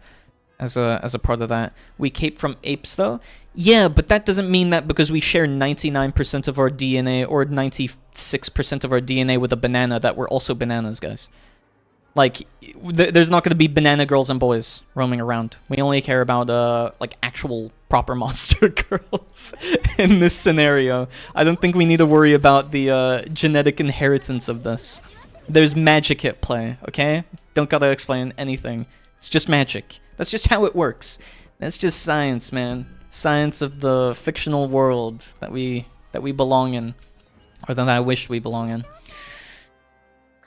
as a part of that. We cape from apes, though? Yeah, but that doesn't mean that because we share 99% of our DNA or 96% of our DNA with a banana that we're also bananas, guys. Like, there's not going to be banana girls and boys roaming around. We only care about, like, actual proper monster girls in this scenario. I don't think we need to worry about the genetic inheritance of this. There's magic at play, okay? Don't gotta explain anything. It's just magic. That's just how it works. That's just science, man. Science of the fictional world that we belong in, or that I wish we belong in.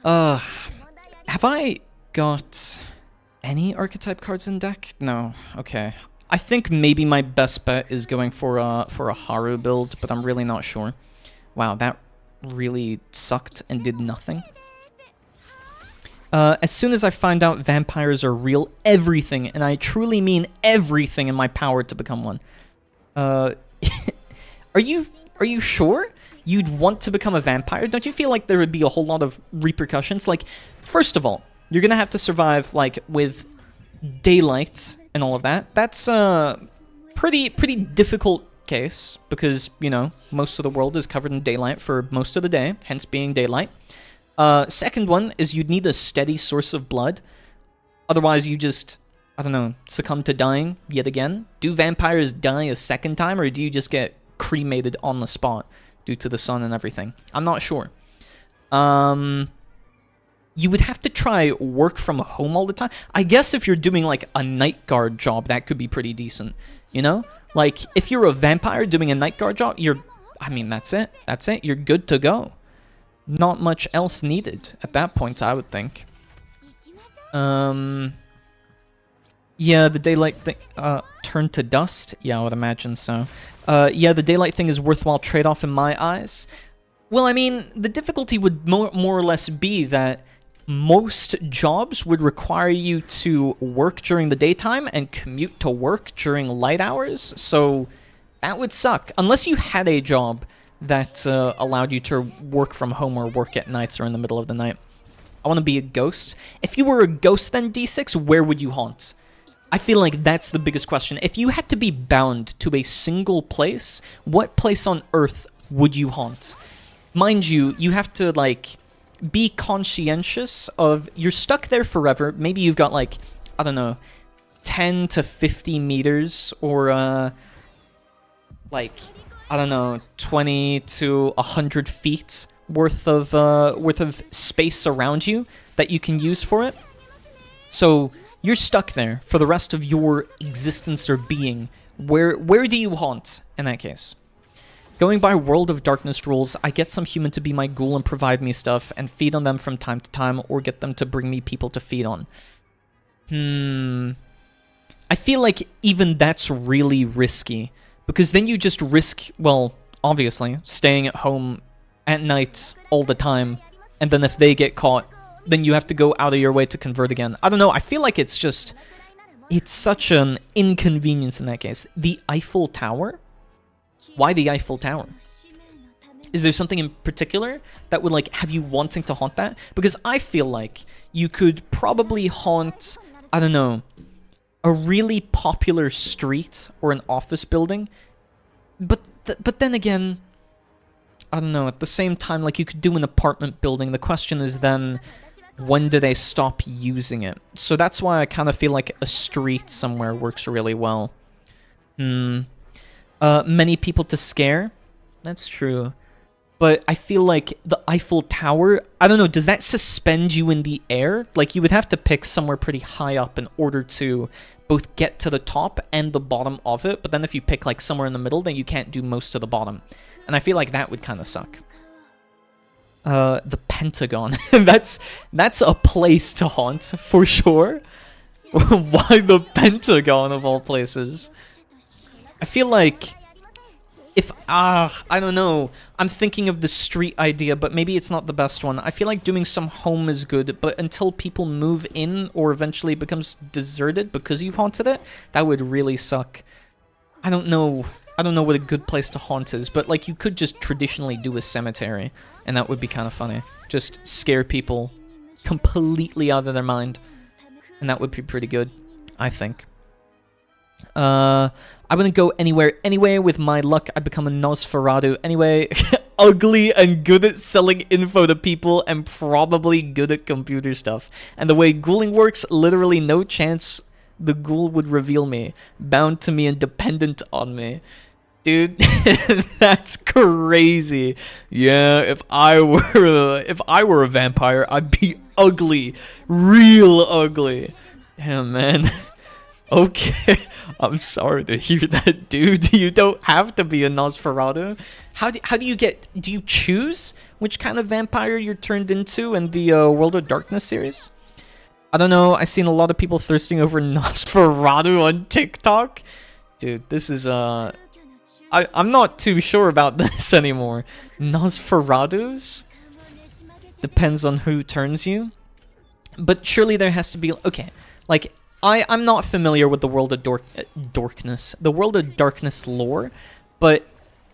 Have I got any archetype cards in deck? No. Okay. I think maybe my best bet is going for a Haru build, but I'm really not sure. Wow, that really sucked and did nothing. As soon as I find out vampires are real, everything, and I truly mean everything in my power to become one. Are you sure you'd want to become a vampire? Don't you feel like there would be a whole lot of repercussions? Like, first of all, you're gonna have to survive, like, with daylight and all of that. That's a pretty difficult case, because, you know, most of the world is covered in daylight for most of the day, hence being daylight. Second one is you'd need a steady source of blood. Otherwise, you just, I don't know, succumb to dying yet again. Do vampires die a second time, or do you just get cremated on the spot due to the sun and everything? I'm not sure. You would have to try work from home all the time. I guess if you're doing, like, a night guard job, that could be pretty decent, you know? Like, if you're a vampire doing a night guard job, I mean, that's it. That's it. You're good to go. Not much else needed at that point, I would think. Yeah, the daylight thing, turned to dust? Yeah, I would imagine so. Yeah, the daylight thing is worthwhile trade-off in my eyes. Well, I mean, the difficulty would more or less be that most jobs would require you to work during the daytime and commute to work during light hours, so that would suck. Unless you had a job that allowed you to work from home or work at nights or in the middle of the night. I want to be a ghost. If you were a ghost then, D6, where would you haunt? I feel like that's the biggest question. If you had to be bound to a single place, what place on Earth would you haunt? Mind you, you have to, like, be conscientious of... You're stuck there forever. Maybe you've got, like, I don't know, 10 to 50 meters or, like... I don't know, 20 to 100 feet worth of space around you that you can use for it. So you're stuck there for the rest of your existence or being. Where do you haunt in that case? Going by World of Darkness rules, I get some human to be my ghoul and provide me stuff and feed on them from time to time, or get them to bring me people to feed on. I feel like even that's really risky, because then you just risk, well, obviously, staying at home at night all the time, and then if they get caught, then you have to go out of your way to convert again. I don't know, I feel like it's such an inconvenience in that case. The Eiffel Tower? Why the Eiffel Tower? Is there something in particular that would, like, have you wanting to haunt that? Because I feel like you could probably haunt, I don't know, a really popular street or an office building, but then again, I don't know, at the same time, like, you could do an apartment building. The question is then, when do they stop using it? So that's why I kind of feel like a street somewhere works really well. Many people to scare? That's true. But I feel like the Eiffel Tower, I don't know, does that suspend you in the air? Like, you would have to pick somewhere pretty high up in order to both get to the top and the bottom of it. But then if you pick, like, somewhere in the middle, then you can't do most of the bottom. And I feel like that would kind of suck. The Pentagon. That's a place to haunt, for sure. Why the Pentagon, of all places? I feel like... I don't know. I'm thinking of the street idea, but maybe it's not the best one. I feel like doing some home is good, but until people move in or eventually becomes deserted because you've haunted it, that would really suck. I don't know what a good place to haunt is, but like you could just traditionally do a cemetery, and that would be kind of funny. Just scare people completely out of their mind, and that would be pretty good, I think. I wouldn't go anywhere anyway. With my luck, I'd become a Nosferatu anyway. Ugly and good at selling info to people and probably good at computer stuff. And the way ghouling works, literally no chance the ghoul would reveal me. Bound to me and dependent on me. Dude, that's crazy. Yeah, if I were a vampire, I'd be ugly. Real ugly. Damn, man. Okay, I'm sorry to hear that, dude. You don't have to be a Nosferatu. How do you choose which kind of vampire you're turned into in the World of Darkness series? I don't know. I've seen a lot of people thirsting over Nosferatu on TikTok. Dude, this is I'm not too sure about this anymore. Nosferatus? Depends on who turns you. But surely there has to be, okay, like, I'm not familiar with the World of the World of Darkness lore, but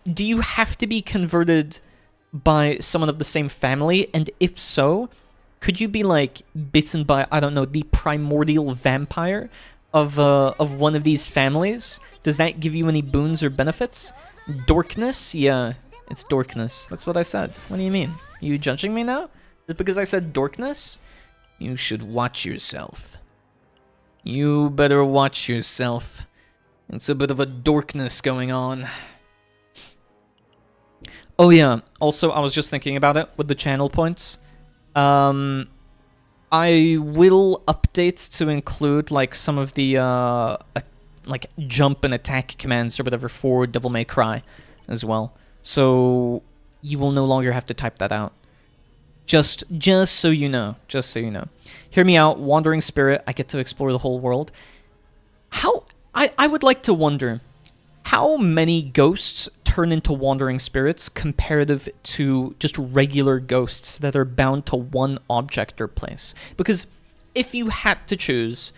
do you have to be converted by someone of the same family? And if so, could you be, like, bitten by, I don't know, the primordial vampire of one of these families? Does that give you any boons or benefits? Dorkness? Yeah, it's dorkness. That's what I said. What do you mean? Are you judging me now? Just because I said dorkness? You should watch yourself. You better watch yourself. It's a bit of a dorkness going on. Oh yeah, also I was just thinking about it with the channel points. I will update to include like some of the like jump and attack commands or whatever for Devil May Cry as well. So you will no longer have to type that out. Just so you know. Just so you know. Hear me out, Wandering Spirit. I get to explore the whole world. I would like to wonder, how many ghosts turn into Wandering Spirits comparative to just regular ghosts that are bound to one object or place? Because if you had to choose,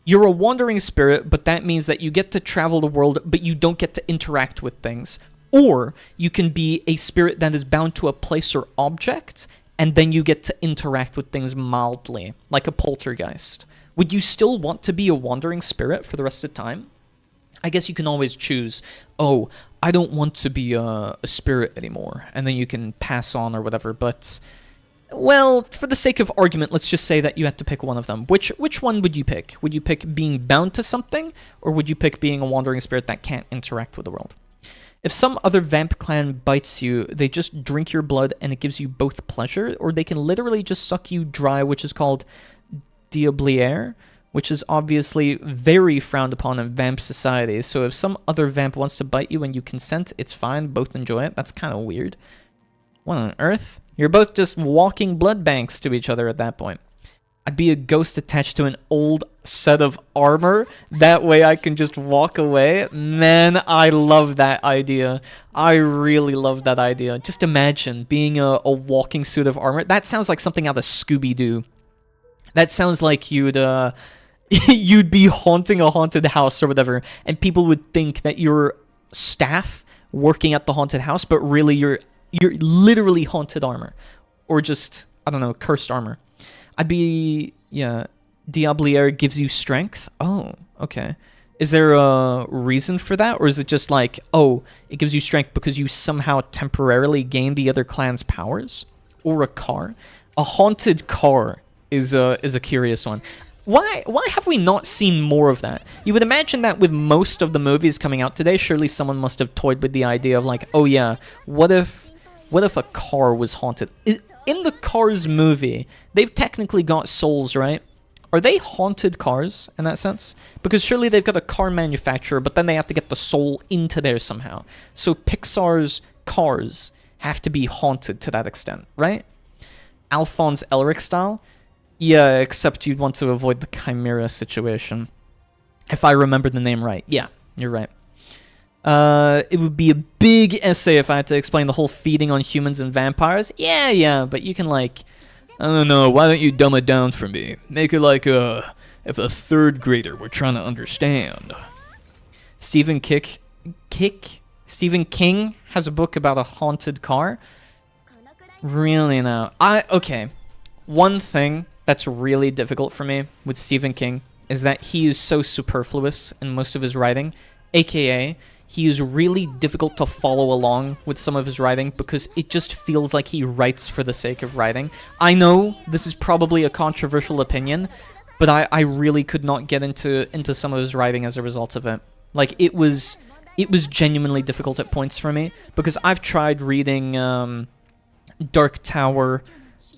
you're a Wandering Spirit, but that means that you get to travel the world, but you don't get to interact with things. Or you can be a spirit that is bound to a place or object, and then you get to interact with things mildly, like a poltergeist. Would you still want to be a wandering spirit for the rest of the time? I guess you can always choose, oh, I don't want to be a spirit anymore, and then you can pass on or whatever, but, well, for the sake of argument, let's just say that you had to pick one of them. Which one would you pick? Would you pick being bound to something, or would you pick being a wandering spirit that can't interact with the world? If some other vamp clan bites you, they just drink your blood and it gives you both pleasure, or they can literally just suck you dry, which is called diabliere, which is obviously very frowned upon in vamp society. So if some other vamp wants to bite you and you consent, it's fine, both enjoy it. That's kind of weird. What on earth? You're both just walking blood banks to each other at that point. I'd be a ghost attached to an old set of armor. That way I can just walk away. Man, I love that idea. I really love that idea. Just imagine being a walking suit of armor. That sounds like something out of Scooby-Doo. That sounds like you'd you'd be haunting a haunted house or whatever, and people would think that you're staff working at the haunted house, but really you're literally haunted armor. Or just, I don't know, cursed armor. I'd be, yeah, Diabliere gives you strength. Oh, okay. Is there a reason for that? Or is it just like, oh, it gives you strength because you somehow temporarily gain the other clan's powers? Or a car? A haunted car is a curious one. Why have we not seen more of that? You would imagine that with most of the movies coming out today, surely someone must have toyed with the idea of like, oh yeah, what if a car was haunted? In the Cars movie, they've technically got souls, right? Are they haunted cars in that sense? Because surely they've got a car manufacturer, but then they have to get the soul into there somehow. So Pixar's cars have to be haunted to that extent, right? Alphonse Elric style? Yeah, except you'd want to avoid the Chimera situation. If I remember the name right. Yeah, you're right. It would be a big essay if I had to explain the whole feeding on humans and vampires. Yeah, but you can like, I don't know, why don't you dumb it down for me? Make it like if a third grader were trying to understand. Stephen King has a book about a haunted car. Really now? Okay. One thing that's really difficult for me with Stephen King is that he is so superfluous in most of his writing, aka he is really difficult to follow along with some of his writing because it just feels like he writes for the sake of writing. I know this is probably a controversial opinion, but I really could not get into some of his writing as a result of it. Like, it was genuinely difficult at points for me because I've tried reading Dark Tower,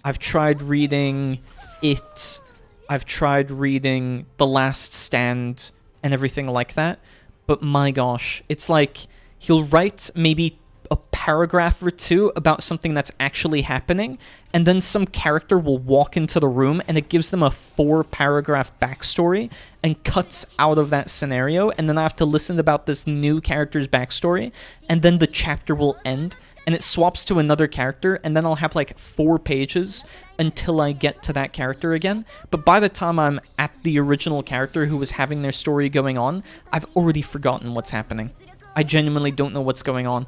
I've tried reading It, I've tried reading The Last Stand and everything like that. But my gosh, it's like he'll write maybe a paragraph or two about something that's actually happening, and then some character will walk into the room and it gives them a 4-paragraph backstory and cuts out of that scenario, and then I have to listen about this new character's backstory, and then the chapter will end, and it swaps to another character, and then I'll have like 4 pages until I get to that character again. But by the time I'm at the original character who was having their story going on, I've already forgotten what's happening. I genuinely don't know what's going on.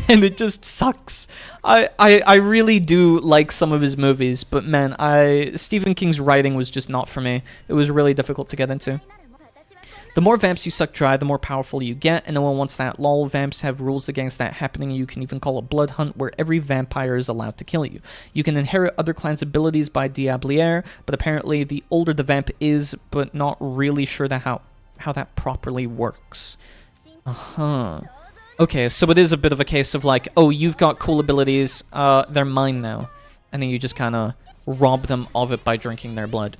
And it just sucks. I really do like some of his movies, but man, Stephen King's writing was just not for me. It was really difficult to get into. The more vamps you suck dry, the more powerful you get, and no one wants that lol. Vamps have rules against that happening. You can even call a blood hunt where every vampire is allowed to kill you. You can inherit other clans' abilities by Diabliere, but apparently the older the vamp is, but not really sure that how that properly works. Okay, so it is a bit of a case of like, oh, you've got cool abilities, they're mine now. And then you just kind of rob them of it by drinking their blood.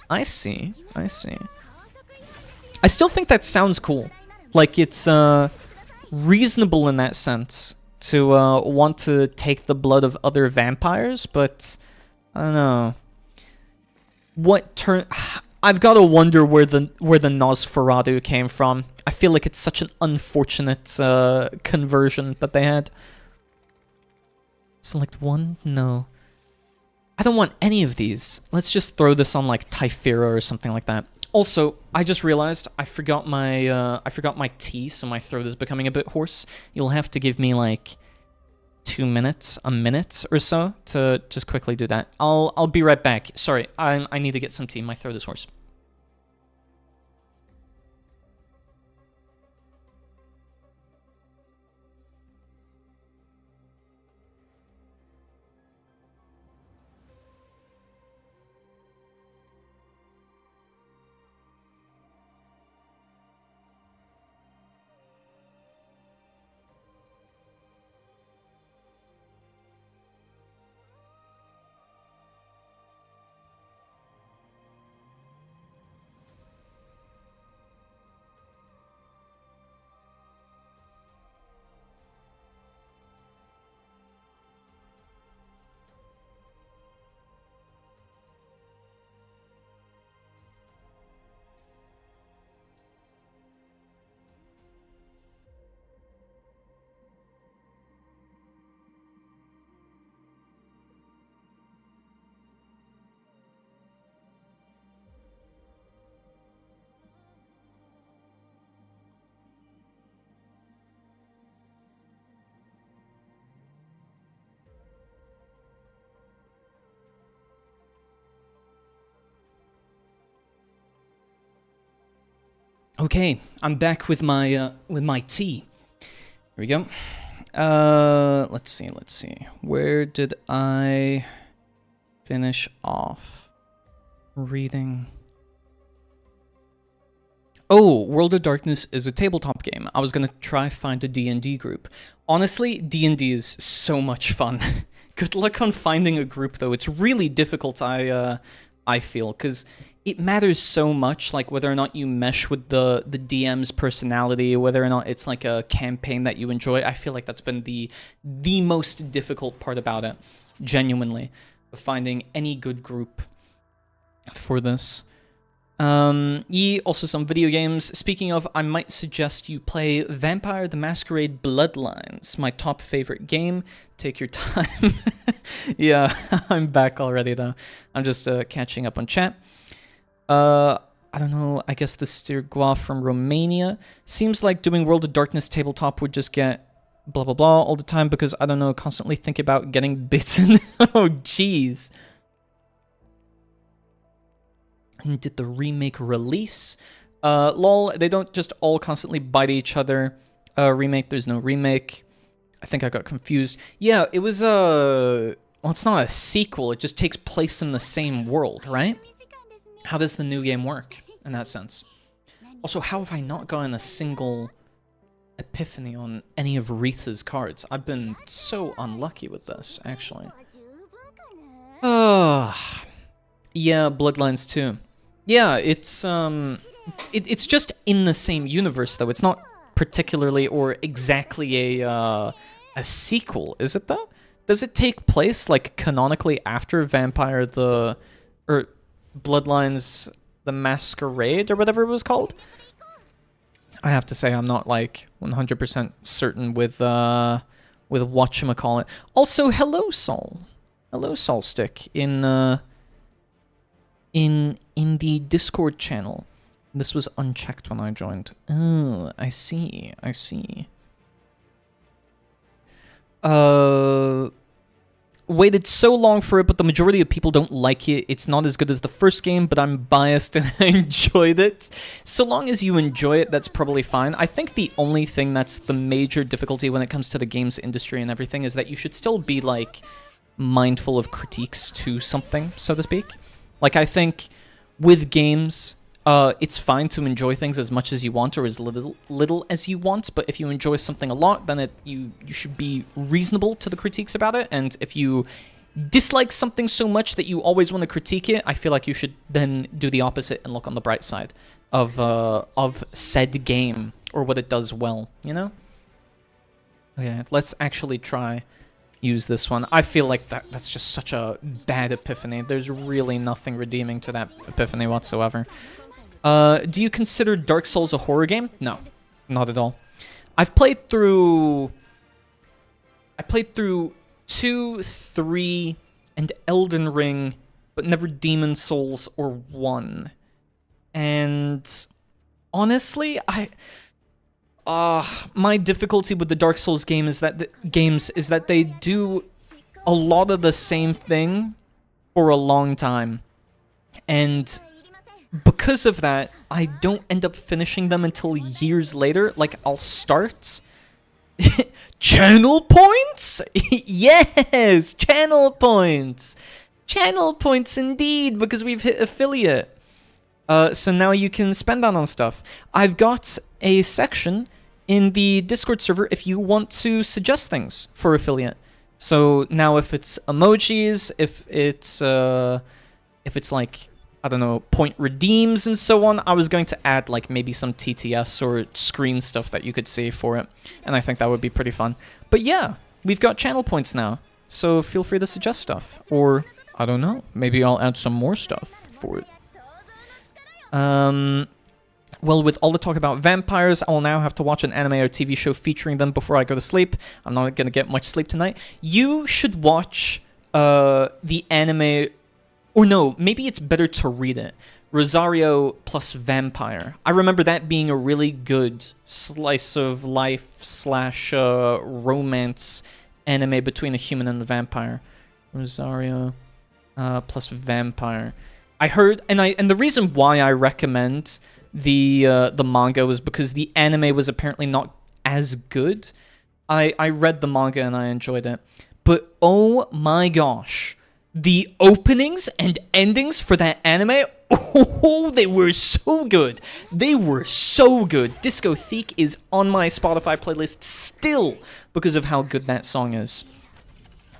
I see. I still think that sounds cool. Like, it's reasonable in that sense to want to take the blood of other vampires, but I don't know. I've got to wonder where the Nosferatu came from. I feel like it's such an unfortunate conversion that they had. Select one? No. I don't want any of these. Let's just throw this on like Typhira or something like that. Also, I just realized I forgot my tea, so my throat is becoming a bit hoarse. You'll have to give me like 2 minutes, a minute or so to just quickly do that. I'll be right back. Sorry, I need to get some tea. My throat is hoarse. Okay, I'm back with my tea. Here we go. Let's see. Where did I finish off? Reading. Oh, World of Darkness is a tabletop game. I was gonna try find a D&D group. Honestly, D&D is so much fun. Good luck on finding a group, though. It's really difficult, I feel, because it matters so much, like whether or not you mesh with the DM's personality, whether or not it's like a campaign that you enjoy. I feel like that's been the most difficult part about it, genuinely, finding any good group for this. Also some video games. Speaking of, I might suggest you play Vampire the Masquerade Bloodlines, my top favorite game. Take your time. Yeah, I'm back already though. I'm just catching up on chat. I don't know, I guess the Stirgua from Romania. Seems like doing World of Darkness tabletop would just get blah blah blah all the time because, I don't know, constantly think about getting bitten. Oh, jeez. And did the remake release? Lol, they don't just all constantly bite each other. Remake, there's no remake. I think I got confused. Yeah, it was well, it's not a sequel, it just takes place in the same world, right? How does the new game work in that sense? Also, how have I not gotten a single epiphany on any of Rita's cards? I've been so unlucky with this, actually. Yeah, Bloodlines 2. Yeah, it's it's just in the same universe though. It's not particularly or exactly a sequel, is it though? Does it take place like canonically after Vampire the or Bloodlines the Masquerade or whatever it was called? I have to say I'm not like 100% certain with whatchamacallit. Also, hello Sol. Hello Solstick in the Discord channel. This was unchecked when I joined. Oh, I see. I see. Waited so long for it, but the majority of people don't like it. It's not as good as the first game, but I'm biased and I enjoyed it. So long as you enjoy it, that's probably fine. I think the only thing that's the major difficulty when it comes to the games industry and everything is that you should still be, like, mindful of critiques to something, so to speak. Like, I think with games, it's fine to enjoy things as much as you want or as little as you want, but if you enjoy something a lot, then you should be reasonable to the critiques about it, and if you dislike something so much that you always want to critique it, I feel like you should then do the opposite and look on the bright side of said game, or what it does well, you know? Okay, let's actually try use this one. I feel like that's just such a bad epiphany. There's really nothing redeeming to that epiphany whatsoever. Do you consider Dark Souls a horror game? No, not at all. I played through 2, 3, and Elden Ring, but never Demon Souls or 1. And honestly, my difficulty with the Dark Souls game is that they do a lot of the same thing for a long time, and because of that, I don't end up finishing them until years later. Like, I'll start channel points. Yes, channel points indeed, because we've hit affiliate. So now you can spend that on stuff. I've got a section in the Discord server if you want to suggest things for affiliate. So now if it's emojis, if it's like, I don't know, point redeems and so on, I was going to add like maybe some TTS or screen stuff that you could see for it, and I think that would be pretty fun. But yeah, we've got channel points now, so feel free to suggest stuff, or I don't know, maybe I'll add some more stuff for it. Well, with all the talk about vampires, I will now have to watch an anime or TV show featuring them before I go to sleep. I'm not going to get much sleep tonight. You should watch the anime, or no, maybe it's better to read it. Rosario plus Vampire. I remember that being a really good slice of life / romance anime between a human and a vampire. Rosario plus Vampire. I heard, and the reason why I recommend the manga was because the anime was apparently not as good. I read the manga and I enjoyed it. But oh my gosh, the openings and endings for that anime, oh, they were so good. They were so good. Disco Thique is on my Spotify playlist still because of how good that song is.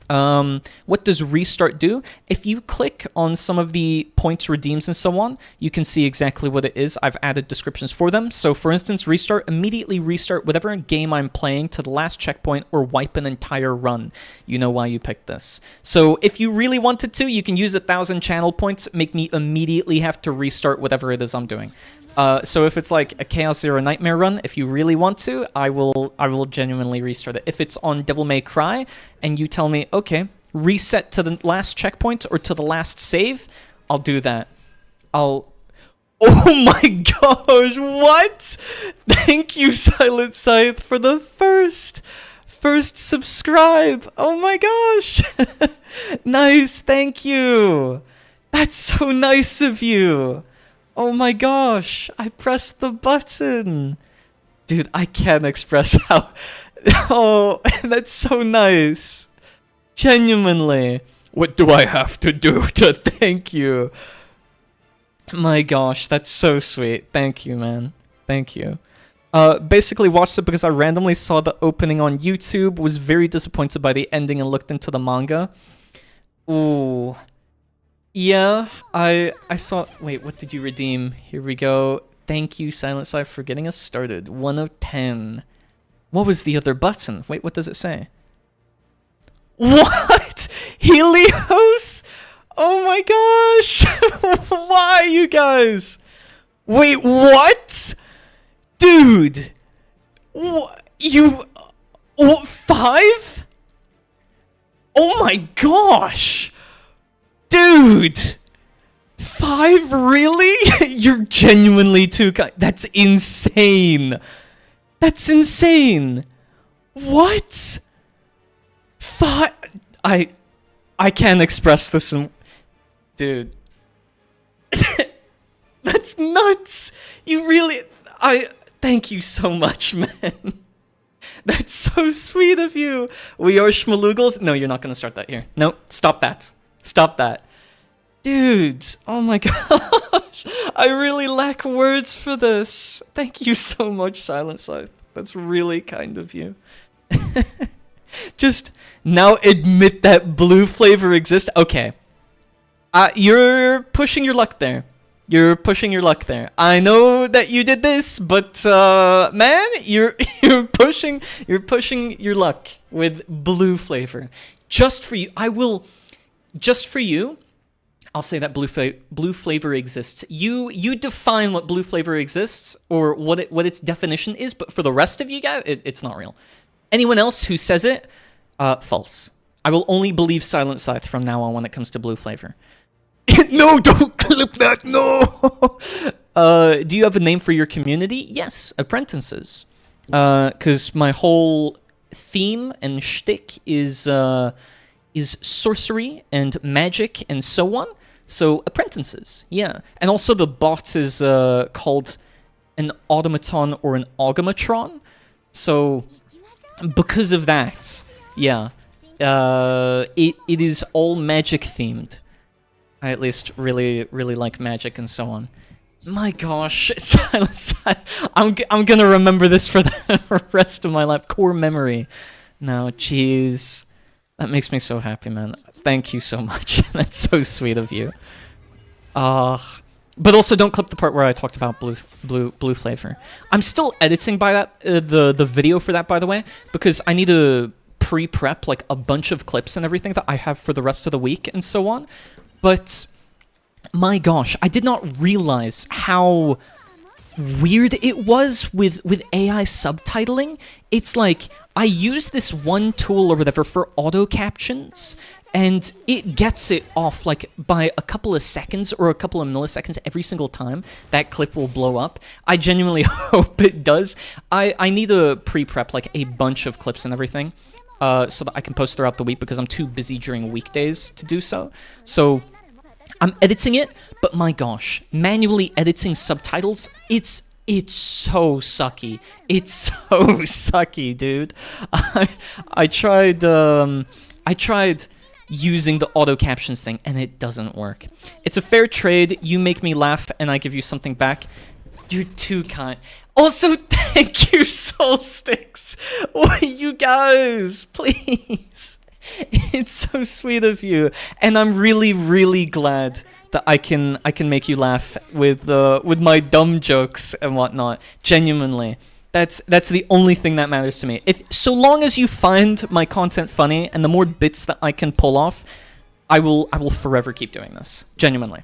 What does restart do? If you click on some of the points, redeems, and so on, you can see exactly what it is. I've added descriptions for them. So for instance, restart, immediately restart whatever game I'm playing to the last checkpoint or wipe an entire run. You know why you picked this. So if you really wanted to, you can use 1,000 channel points, make me immediately have to restart whatever it is I'm doing. So if it's like a Chaos Zero Nightmare run, if you really want to, I will genuinely restart it. If it's on Devil May Cry, and you tell me, okay, reset to the last checkpoint or to the last save, I'll do that. Oh my gosh, what? Thank you, Silent Scythe, for the first subscribe. Oh my gosh. Nice, thank you. That's so nice of you. Oh my gosh, I pressed the button. Dude, I can't express how... Oh, that's so nice. Genuinely. What do I have to do to thank you? My gosh, that's so sweet. Thank you, man. Thank you. Basically watched it because I randomly saw the opening on YouTube, was very disappointed by the ending and looked into the manga. Ooh... Yeah, I saw... Wait, what did you redeem? Here we go. Thank you, Silent Scythe, for getting us started. 1 of 10. What was the other button? Wait, what does it say? What? Helios? Oh my gosh! Why, you guys? Wait, what? Dude! You... 5? Oh my gosh! Dude! 5? Really? You're genuinely too kind. That's insane. That's insane. What? 5? I can't express this in... Dude. That's nuts. You really... Thank you so much, man. That's so sweet of you. We are schmalugles. No, you're not going to start that here. No, stop that. Stop that. Dude, oh my gosh. I really lack words for this. Thank you so much, Silent Scythe. That's really kind of you. Just now admit that blue flavor exists. Okay. You're pushing your luck there. You're pushing your luck there. I know that you did this, but man, you're pushing your luck with blue flavor. Just for you, just for you, I'll say that blue flavor exists. You define what blue flavor exists or what its definition is, but for the rest of you guys, it's not real. Anyone else who says it, false. I will only believe Silent Scythe from now on when it comes to blue flavor. No, don't clip that, no! Do you have a name for your community? Yes, apprentices. Because my whole theme and shtick is sorcery and magic and so on. So, apprentices, yeah. And also the bot is called an automaton or an augomatron. So, because of that, yeah, it is all magic themed. I at least really like magic and so on. My gosh, Silence. I'm gonna remember this for the rest of my life. Core memory. No, jeez. That makes me so happy, man. Thank you so much. That's so sweet of you. But also don't clip the part where I talked about blue flavor. I'm still editing by that the video for that, by the way, because I need to pre-prep like a bunch of clips and everything that I have for the rest of the week and so on. But my gosh, I did not realize how weird it was with AI subtitling. It's like I use this one tool or whatever for auto captions, and it gets it off like by a couple of seconds or a couple of milliseconds every single time that clip will blow up. I genuinely hope it does. I need to pre-prep like a bunch of clips and everything so that I can post throughout the week because I'm too busy during weekdays to do so. So I'm editing it, but my gosh, manually editing subtitles, it's so sucky. It's so sucky, dude. I tried using the auto captions thing, and it doesn't work. It's a fair trade. You make me laugh, and I give you something back. You're too kind. Also, thank you, Solstice. Oh, you guys, please. It's so sweet of you, and I'm really, really glad that I can make you laugh with my dumb jokes and whatnot. Genuinely, that's the only thing that matters to me. So long as you find my content funny, and the more bits that I can pull off, I will forever keep doing this. Genuinely,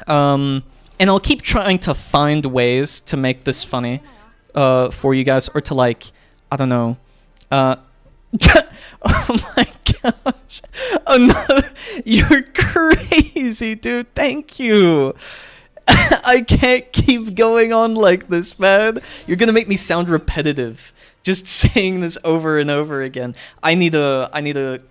and I'll keep trying to find ways to make this funny, for you guys, or to, like, I don't know, oh my gosh. You're crazy, dude. Thank you. I can't keep going on like this, man. You're gonna make me sound repetitive, just saying this over and over again. I need to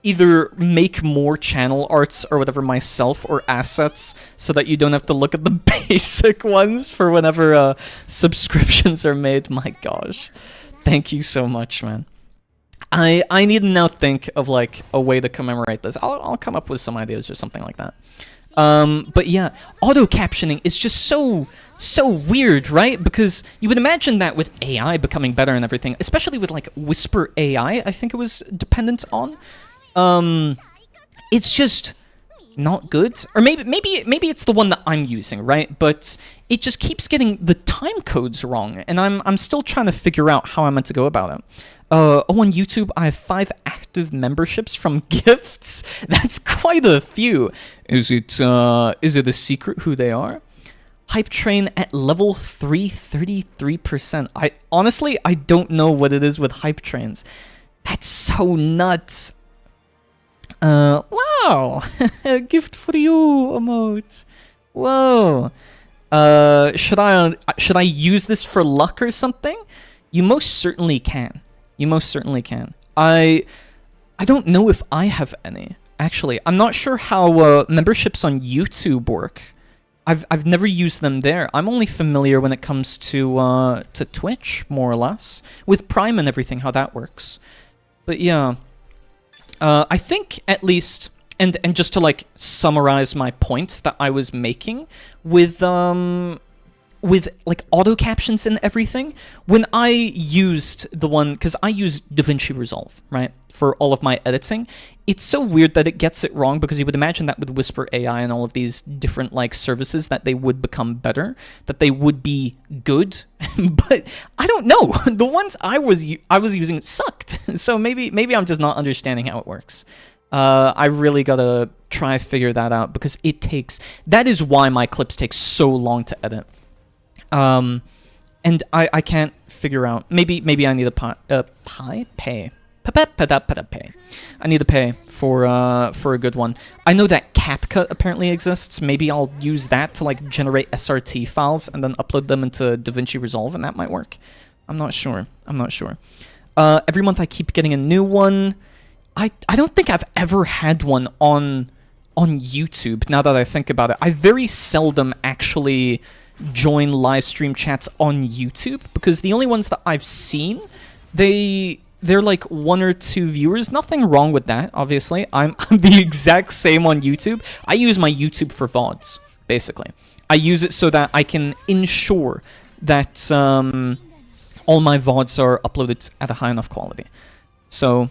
either make more channel arts or whatever myself, or assets, so that you don't have to look at the basic ones for whenever subscriptions are made. My gosh. Thank you so much, man. I need to now think of, like, a way to commemorate this. I'll come up with some ideas or something like that. But yeah, auto captioning is just so weird, right? Because you would imagine that with AI becoming better and everything, especially with, like, Whisper AI, I think it was dependent on. It's just not good, or maybe it's the one that I'm using, right? But it just keeps getting the time codes wrong, and I'm still trying to figure out how I'm meant to go about it. On YouTube, I have 5 active memberships from gifts. That's quite a few. Is it a secret who they are? Hype train at level 333%. I don't know what it is with hype trains. That's so nuts. Wow. A gift for you, emote. Whoa. Should I use this for luck or something? You most certainly can. You most certainly can. I don't know if I have any. Actually, I'm not sure how memberships on YouTube work. I've never used them there. I'm only familiar when it comes to Twitch, more or less, with Prime and everything, how that works. But yeah, I think at least, and just to, like, summarize my points that I was making with like auto captions and everything, when I used the one, because I use DaVinci Resolve, right, for all of my editing, it's so weird that it gets it wrong, because you would imagine that with Whisper AI and all of these different, like, services, that they would become better, that they would be good, but I don't know. The ones I was using sucked, so maybe I'm just not understanding how it works. I really gotta try figure that out, because that is why my clips take so long to edit. And I can't figure out. Maybe I need a pay. I need to pay for a good one. I know that CapCut apparently exists. Maybe I'll use that to, like, generate SRT files and then upload them into DaVinci Resolve, and that might work. I'm not sure. Every month I keep getting a new one. I don't think I've ever had one on YouTube, now that I think about it. I very seldom actually join live stream chats on YouTube, because the only ones that I've seen, they're like 1 or 2 viewers. Nothing wrong with that, obviously. I'm the exact same on YouTube. I use my YouTube for VODs, basically. I use it so that I can ensure that all my VODs are uploaded at a high enough quality. So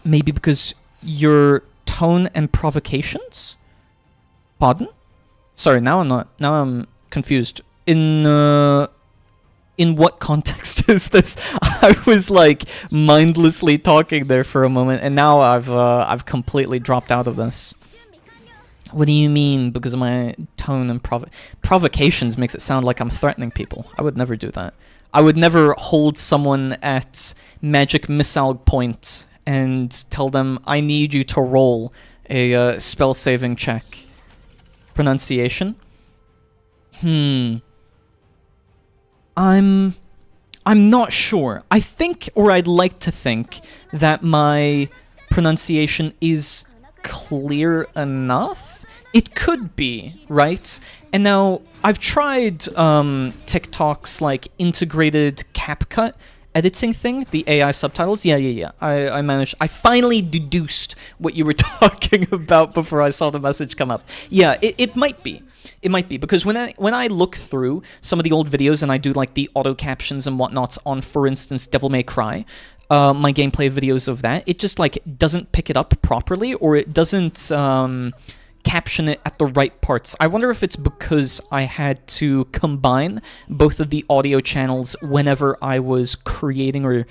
maybe because your tone and provocations? Pardon? Sorry, now I'm confused. In what context is this? I was, like, mindlessly talking there for a moment, and now I've completely dropped out of this. What do you mean because of my tone and provocations? Makes it sound like I'm threatening people. I would never do that. I would never hold someone at magic missile point and tell them, I need you to roll a spell saving check. Pronunciation? I'm not sure. I think, or I'd like to think, that my pronunciation is clear enough. It could be, right? And now, I've tried TikTok's, like, integrated CapCut editing thing, the AI subtitles. Yeah. I finally deduced what you were talking about before I saw the message come up. Yeah, it might be. It might be, because when I look through some of the old videos and I do, like, the auto captions and whatnot on, for instance, Devil May Cry, my gameplay videos of that, it just, like, doesn't pick it up properly, or it doesn't caption it at the right parts. I wonder if it's because I had to combine both of the audio channels whenever I was creating or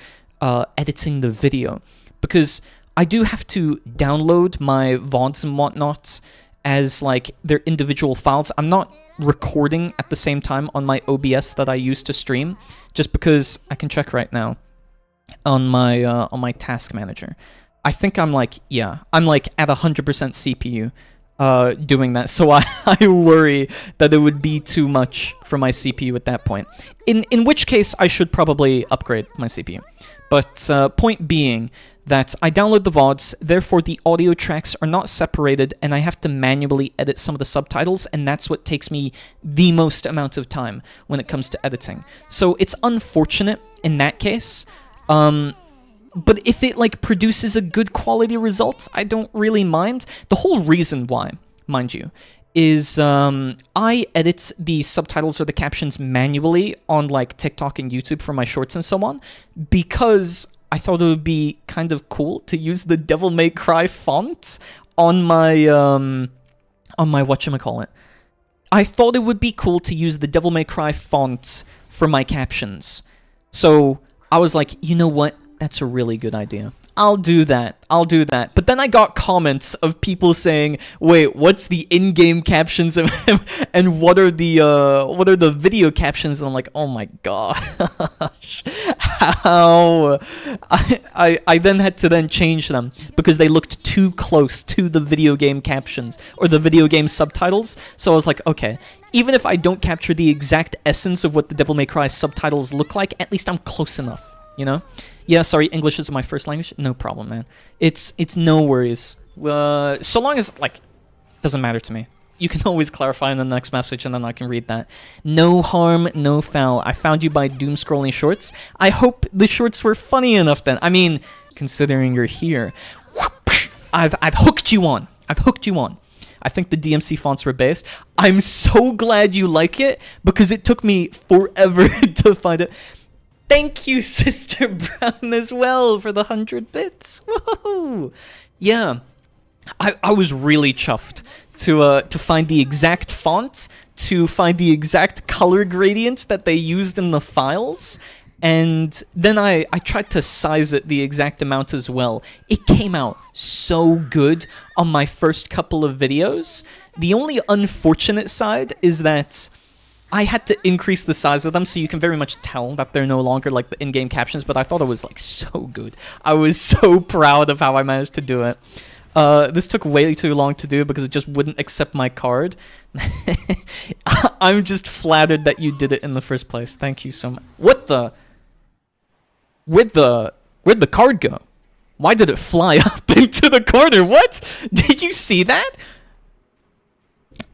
editing the video, because I do have to download my VODs and whatnot as, like, their individual files. I'm not recording at the same time on my OBS that I use to stream, just because I can check right now on my task manager. I think I'm like at 100% CPU doing that, so I worry that it would be too much for my CPU at that point. In which case, I should probably upgrade my CPU. But point being that I download the VODs, therefore the audio tracks are not separated, and I have to manually edit some of the subtitles, and that's what takes me the most amount of time when it comes to editing. So it's unfortunate in that case, but if it, like, produces a good quality result, I don't really mind. The whole reason why, mind you, is I edit the subtitles or the captions manually on, like, TikTok and YouTube for my shorts and so on, because I thought it would be kind of cool to use the Devil May Cry font on my whatchamacallit. I thought it would be cool to use the Devil May Cry font for my captions. So I was like, you know what? That's a really good idea. I'll do that. But then I got comments of people saying, "Wait, what's the in-game captions and what are the video captions?" And I'm like, "Oh my gosh, how?" I then had to change them because they looked too close to the video game captions or the video game subtitles. So I was like, okay, even if I don't capture the exact essence of what the Devil May Cry subtitles look like, at least I'm close enough, you know? Yeah, sorry, English is my first language. No problem, man. It's no worries. So long as, like, doesn't matter to me. You can always clarify in the next message, and then I can read that. No harm, no foul. I found you by doom scrolling shorts. I hope the shorts were funny enough then. I mean, considering you're here. I've hooked you on. I think the DMC fonts were based. I'm so glad you like it, because it took me forever to find it. Thank you, Sister Brown, as well, for the 100 bits. Whoa! Yeah, I was really chuffed to find the exact fonts, to find the exact color gradients that they used in the files, and then I tried to size it the exact amount as well. It came out so good on my first couple of videos. The only unfortunate side is that I had to increase the size of them, so you can very much tell that they're no longer like the in-game captions, but I thought it was like so good. I was so proud of how I managed to do it. This took way too long to do because it just wouldn't accept my card. I'm just flattered that you did it in the first place. Thank you so much. What the? Where'd the card go? Why did it fly up into the corner? What? Did you see that?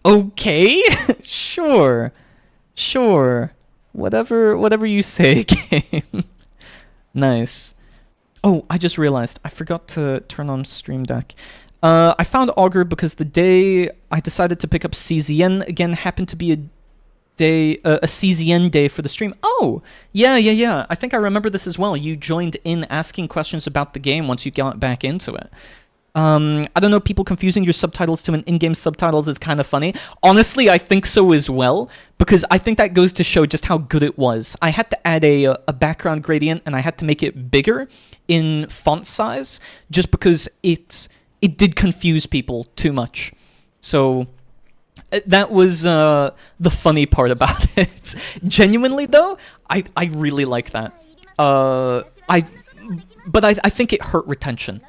Okay, sure. Whatever you say, game. Nice. Oh, I just realized I forgot to turn on Stream Deck. I found Auger because the day I decided to pick up CZN again happened to be a CZN day for the stream. Oh, yeah. I think I remember this as well. You joined in asking questions about the game once you got back into it. I don't know, people confusing your subtitles to an in-game subtitles is kind of funny. Honestly, I think so as well, because I think that goes to show just how good it was. I had to add a background gradient, and I had to make it bigger in font size, just because it did confuse people too much. So that was the funny part about it. Genuinely, though, I really like that. But I think it hurt retention.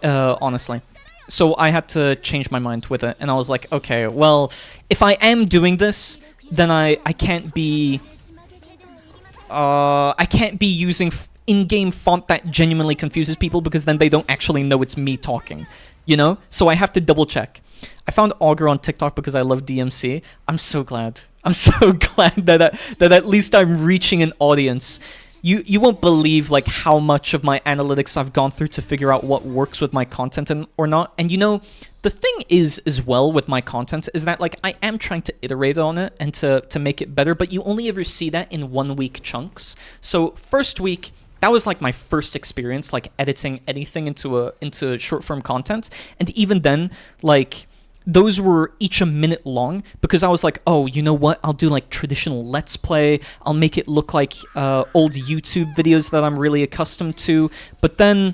Honestly. So I had to change my mind with it, and I was like, okay, well, if I am doing this, then I can't be using in-game font that genuinely confuses people, because then they don't actually know it's me talking, you know? So I have to double check. I found Auger on TikTok because I love DMC. I'm so glad. I'm so glad that at least I'm reaching an audience. You won't believe like how much of my analytics I've gone through to figure out what works with my content or not. And you know, the thing is as well with my content is that like I am trying to iterate on it and to make it better, but you only ever see that in 1 week chunks. So first week, that was like my first experience like editing anything into short form content, and even then like those were each a minute long because I was like, oh, you know what? I'll do like traditional Let's Play. I'll make it look like old YouTube videos that I'm really accustomed to. But then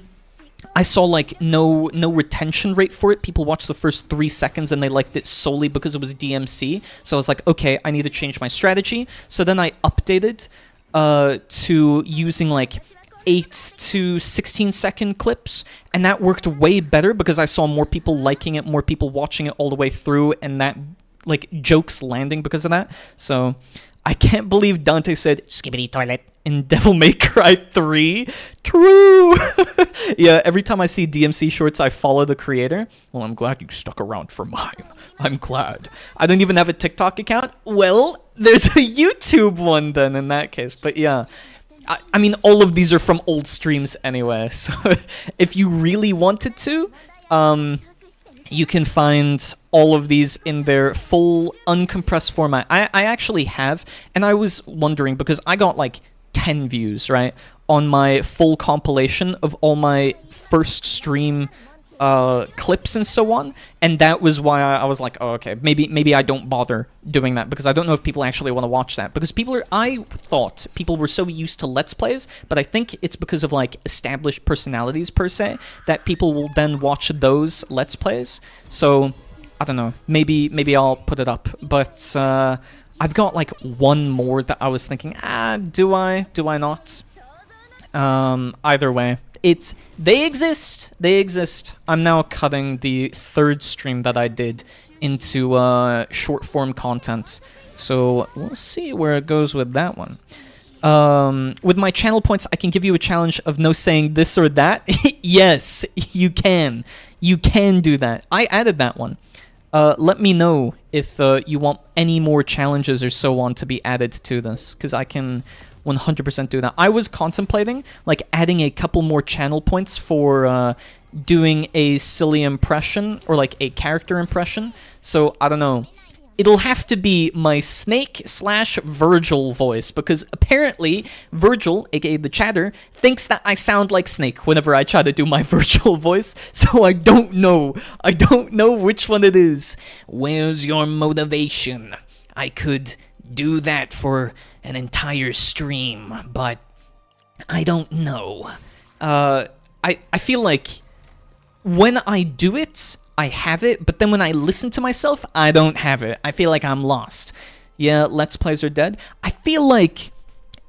I saw like no retention rate for it. People watched the first 3 seconds and they liked it solely because it was DMC. So I was like, okay, I need to change my strategy. So then I updated to using like 8 to 16 second clips, and that worked way better because I saw more people liking it, more people watching it all the way through, and that like jokes landing because of that. So I can't believe Dante said skibbity toilet in Devil May Cry 3. True. Yeah, every time I see DMC shorts, I follow the creator. Well, I'm glad you stuck around for mine. I'm glad. I don't even have a TikTok account. Well, there's a YouTube one then in that case. But yeah, I mean, all of these are from old streams anyway, so if you really wanted to, you can find all of these in their full uncompressed format. I actually have, and I was wondering, because I got like 10 views, right, on my full compilation of all my first stream clips and so on, and that was why I was like, oh, okay, maybe I don't bother doing that, because I don't know if people actually want to watch that, because I thought people were so used to Let's Plays, but I think it's because of like established personalities per se, that people will then watch those Let's Plays. So I don't know, maybe I'll put it up, but I've got like one more that I was thinking, do I not? Either way, they exist. I'm now cutting the third stream that I did into short form content, so we'll see where it goes with that one. With my channel points, I can give you a challenge of no saying this or that. Yes, you can do that. I added that one. Let me know if you want any more challenges or so on to be added to this, because I can 100% do that. I was contemplating like adding a couple more channel points for doing a silly impression or like a character impression. So I don't know. It'll have to be my Snake/Virgil voice, because apparently Virgil, aka the chatter, thinks that I sound like Snake whenever I try to do my Virgil voice. So I don't know which one it is. Where's your motivation? I could do that for an entire stream, but I don't know. I feel like when I do it, I have it, but then when I listen to myself, I don't have it. I feel like I'm lost. Yeah, Let's Plays are dead. I feel like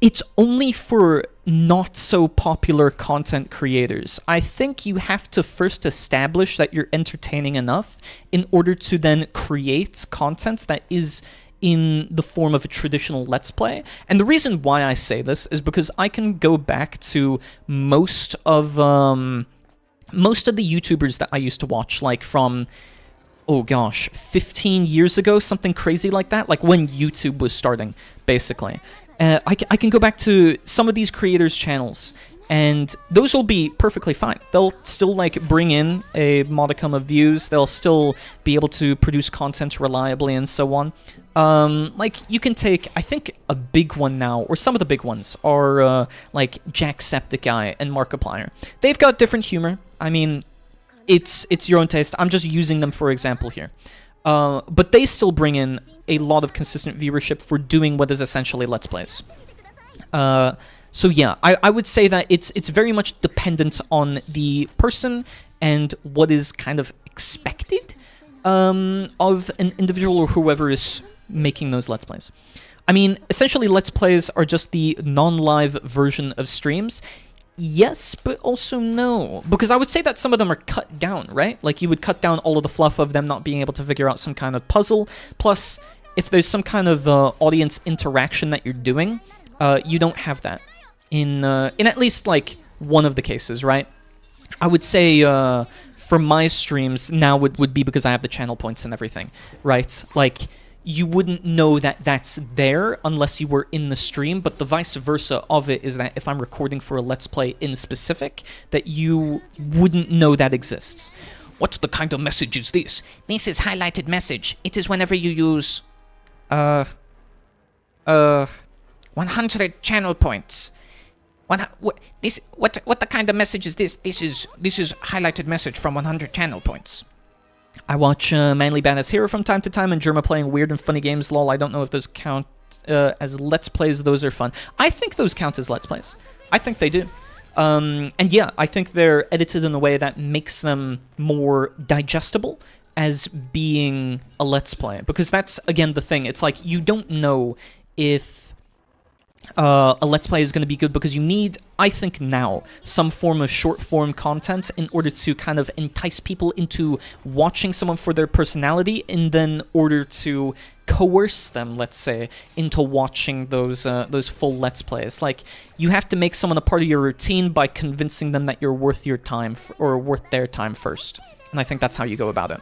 it's only for not so popular content creators. I think you have to first establish that you're entertaining enough in order to then create content that is in the form of a traditional Let's Play. And the reason why I say this is because I can go back to most of the YouTubers that I used to watch, like from, oh gosh, 15 years ago, something crazy like that, like when YouTube was starting, basically. I can go back to some of these creators' channels, and those will be perfectly fine. They'll still like bring in a modicum of views, they'll still be able to produce content reliably and so on. Like, you can take, I think, a big one now, or some of the big ones are, like, Jacksepticeye and Markiplier. They've got different humor. I mean, it's your own taste. I'm just using them for example here. But they still bring in a lot of consistent viewership for doing what is essentially Let's Plays. So yeah, I would say that it's very much dependent on the person and what is kind of expected of an individual or whoever is making those Let's Plays. I mean, essentially Let's Plays are just the non-live version of streams. Yes, but also no. Because I would say that some of them are cut down, right? Like, you would cut down all of the fluff of them not being able to figure out some kind of puzzle. Plus, if there's some kind of audience interaction that you're doing, you don't have that in at least, like, one of the cases, right? I would say, for my streams now would be because I have the channel points and everything, right? Like, you wouldn't know that that's there unless you were in the stream, but the vice versa of it is that if I'm recording for a Let's Play in specific, that you wouldn't know that exists. What the kind of message is this? This is highlighted message. It is whenever you use 100 channel points. What the kind of message is this? This is highlighted message from 100 channel points. I watch Manly Badass Hero from time to time and Germa playing weird and funny games. Lol, I don't know if those count as Let's Plays. Those are fun. I think those count as Let's Plays. I think they do. And yeah, I think they're edited in a way that makes them more digestible as being a Let's Play. Because that's, again, the thing. It's like, you don't know if a Let's Play is going to be good because you need, I think now, some form of short-form content in order to kind of entice people into watching someone for their personality, and then order to coerce them, let's say, into watching those full Let's Plays. Like, you have to make someone a part of your routine by convincing them that you're worth your time, or worth their time first. And I think that's how you go about it.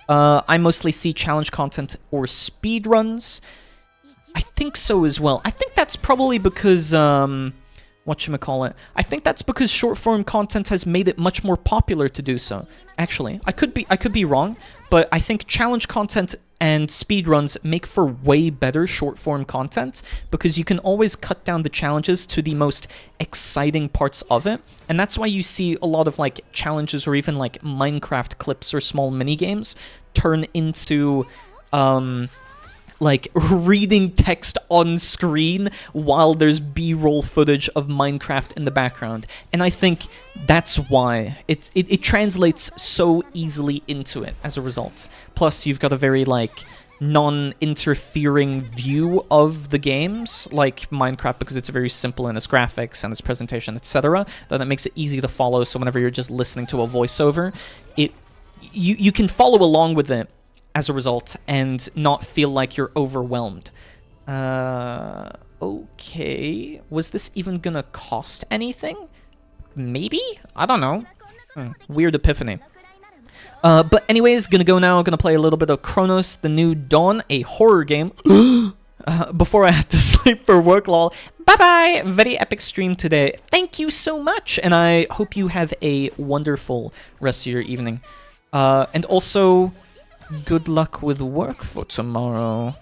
I mostly see challenge content or speedruns. I think so as well. I think that's probably because, whatchamacallit, I think that's because short-form content has made it much more popular to do so, actually. I could be wrong, but I think challenge content and speedruns make for way better short-form content, because you can always cut down the challenges to the most exciting parts of it, and that's why you see a lot of, like, challenges or even, like, Minecraft clips or small mini-games turn into, like, reading text on screen while there's B-roll footage of Minecraft in the background. And I think that's why it translates so easily into it as a result. Plus, you've got a very, like, non-interfering view of the games, like Minecraft, because it's very simple in its graphics and its presentation, etc. That makes it easy to follow, so whenever you're just listening to a voiceover, you can follow along with it as a result, and not feel like you're overwhelmed. Okay. Was this even gonna cost anything? Maybe? I don't know. Weird epiphany. But anyways, gonna go now. Gonna play a little bit of Chronos, the New Dawn, a horror game. Before I have to sleep for work, lol. Bye-bye! Very epic stream today. Thank you so much, and I hope you have a wonderful rest of your evening. And also, good luck with work for tomorrow.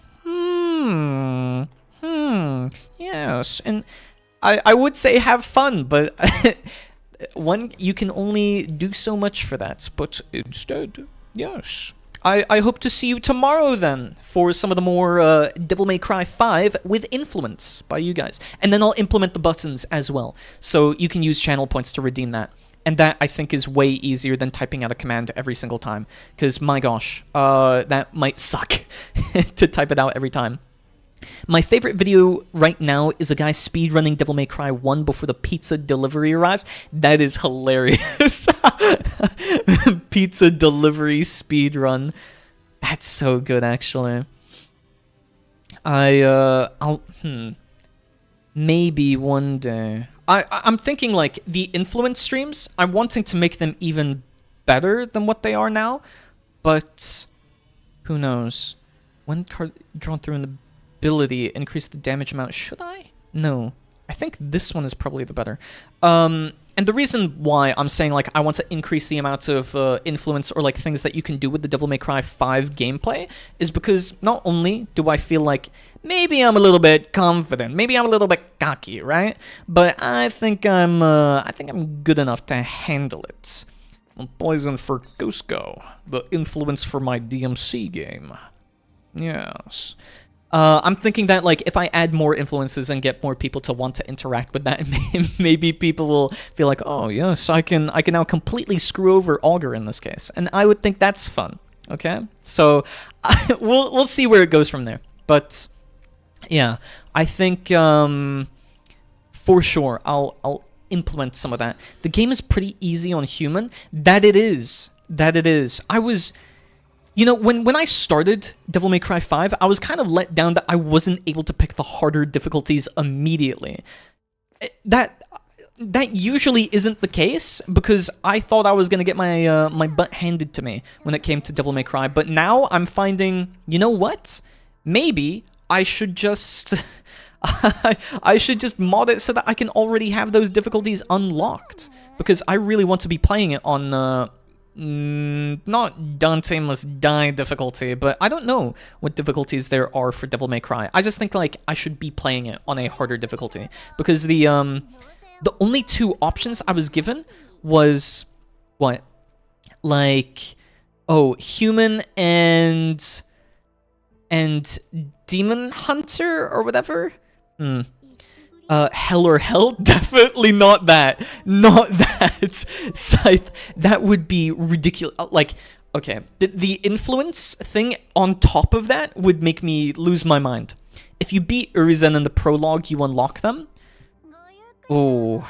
Yes, and I would say have fun, but you can only do so much for that. But instead, yes. I hope to see you tomorrow then for some of the more Devil May Cry 5 with influence by you guys. And then I'll implement the buttons as well, so you can use channel points to redeem that. And that, I think, is way easier than typing out a command every single time. Because, my gosh, that might suck to type it out every time. My favorite video right now is a guy speedrunning Devil May Cry 1 before the pizza delivery arrives. That is hilarious. Pizza delivery speedrun. That's so good, actually. Maybe one day. I'm thinking, like, the influence streams, I'm wanting to make them even better than what they are now, but who knows? When card drawn through an ability, increase the damage amount. Should I? No. I think this one is probably the better. And the reason why I'm saying, like, I want to increase the amount of influence or, like, things that you can do with the Devil May Cry 5 gameplay is because not only do I feel like maybe I'm a little bit confident, maybe I'm a little bit cocky, right? But I think I'm good enough to handle it. Poison for Cusco, the influence for my DMC game. Yes. I'm thinking that, like, if I add more influences and get more people to want to interact with that, maybe people will feel like, oh yes, I can now completely screw over Auger in this case, and I would think that's fun. Okay, so we'll see where it goes from there. But yeah, I think for sure I'll implement some of that. The game is pretty easy on human. That it is. I was. You know, when I started Devil May Cry 5, I was kind of let down that I wasn't able to pick the harder difficulties immediately. That, that usually isn't the case, because I thought I was gonna get my my butt handed to me when it came to Devil May Cry, but now I'm finding, you know what? Maybe I should just I should just mod it so that I can already have those difficulties unlocked, because I really want to be playing it on not Dante Must Die difficulty, but I don't know what difficulties there are for Devil May Cry. I just think like I should be playing it on a harder difficulty, because the only two options I was given was what? Like, oh, human and demon hunter or whatever? Hell or hell? Definitely not that. Not that. Scythe. That would be ridiculous. Like, okay, the influence thing on top of that would make me lose my mind. If you beat Urizen in the prologue, you unlock them. Oh.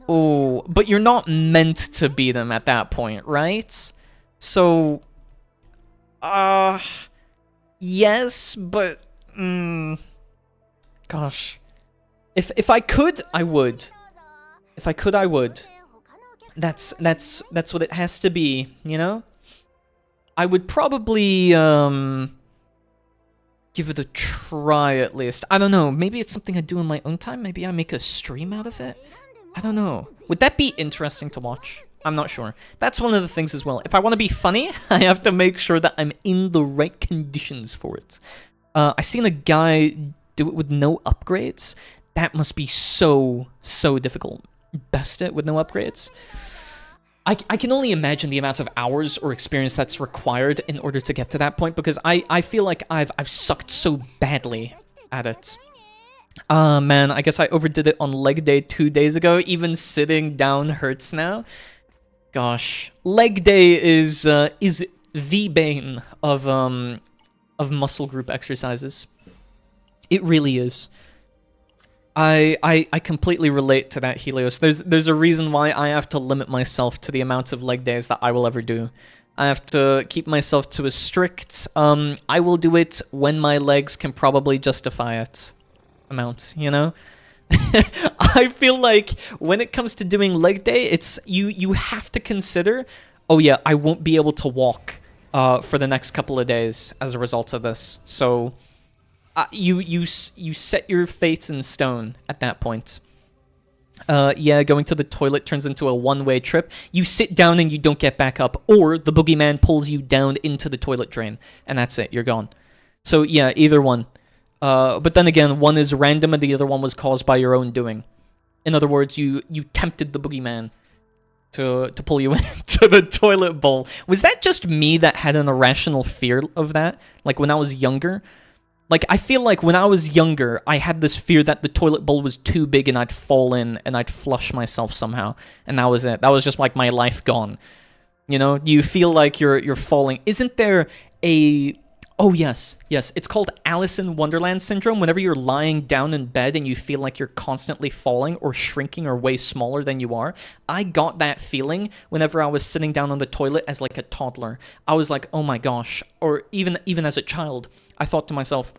Oh, but you're not meant to beat them at that point, right? So, yes, but, gosh. If I could, I would. If I could, I would. That's what it has to be, you know? I would probably, give it a try at least. I don't know, maybe it's something I do in my own time? Maybe I make a stream out of it? I don't know. Would that be interesting to watch? I'm not sure. That's one of the things as well. If I want to be funny, I have to make sure that I'm in the right conditions for it. I seen a guy do it with no upgrades. That must be so difficult. Best it with no upgrades. I can only imagine the amount of hours or experience that's required in order to get to that point, because I feel like I've sucked so badly at it. Man, I guess I overdid it on leg day 2 days ago. Even sitting down hurts now. Gosh, leg day is the bane of muscle group exercises. It really is. I completely relate to that, Helios. There's a reason why I have to limit myself to the amount of leg days that I will ever do. I have to keep myself to a strict, I will do it when my legs can probably justify it amount, you know? I feel like when it comes to doing leg day, it's you have to consider, oh yeah, I won't be able to walk for the next couple of days as a result of this. So you set your fates in stone at that point. Yeah, going to the toilet turns into a one-way trip. You sit down and you don't get back up, or the boogeyman pulls you down into the toilet drain, and that's it, you're gone. So yeah, either one. But then again, one is random and the other one was caused by your own doing. In other words, you tempted the boogeyman to pull you into the toilet bowl. Was that just me that had an irrational fear of that? Like when I was younger? Like, I feel like when I was younger, I had this fear that the toilet bowl was too big and I'd fall in and I'd flush myself somehow. And that was it. That was just like my life gone. You know, you feel like you're falling. Isn't there a... Oh, yes. It's called Alice in Wonderland syndrome. Whenever you're lying down in bed and you feel like you're constantly falling or shrinking or way smaller than you are. I got that feeling whenever I was sitting down on the toilet as like a toddler. I was like, oh my gosh. Or even as a child, I thought to myself,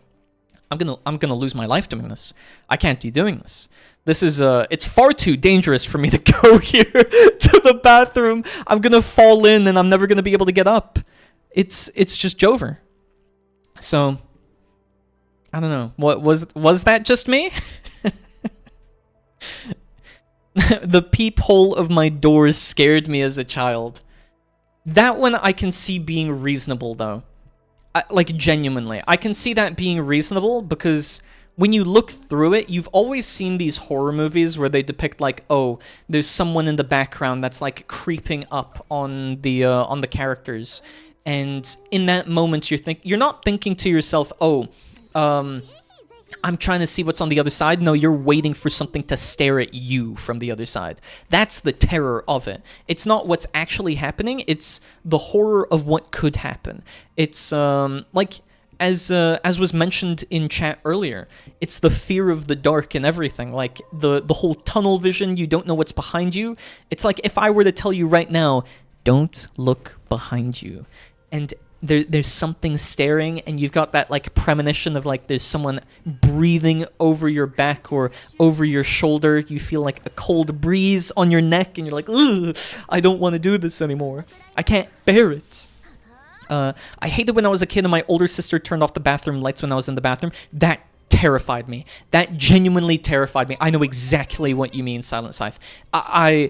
I'm gonna lose my life doing this. I can't be doing this. This is it's far too dangerous for me to go here to the bathroom. I'm gonna fall in and I'm never gonna be able to get up. It's just Jover. So, I don't know. What was that just me? The peephole of my doors scared me as a child. That one I can see being reasonable, though. Like, genuinely. I can see that being reasonable because when you look through it, you've always seen these horror movies where they depict, like, oh, there's someone in the background that's, like, creeping up on the characters. And in that moment, you're not thinking to yourself, oh, I'm trying to see what's on the other side. No, you're waiting for something to stare at you from the other side. That's the terror of it. It's not what's actually happening. It's the horror of what could happen. It's like as was mentioned in chat earlier. It's the fear of the dark and everything. Like the whole tunnel vision. You don't know what's behind you. It's like if I were to tell you right now, don't look behind you. And there's something staring, and you've got that like premonition of like there's someone breathing over your back or over your shoulder. You feel like a cold breeze on your neck, and you're like, ugh, I don't want to do this anymore. I can't bear it. I hated when I was a kid and my older sister turned off the bathroom lights when I was in the bathroom. That terrified me. That genuinely terrified me. I know exactly what you mean, Silent Scythe. I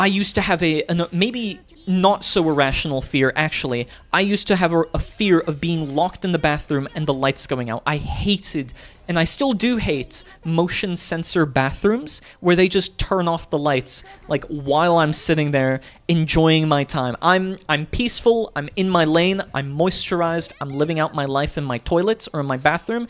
used to have a maybe not so irrational fear, actually. I used to have a fear of being locked in the bathroom and the lights going out. I hated, and I still do hate, motion sensor bathrooms where they just turn off the lights like while I'm sitting there enjoying my time. I'm peaceful, I'm in my lane, I'm moisturized, I'm living out my life in my toilet or in my bathroom.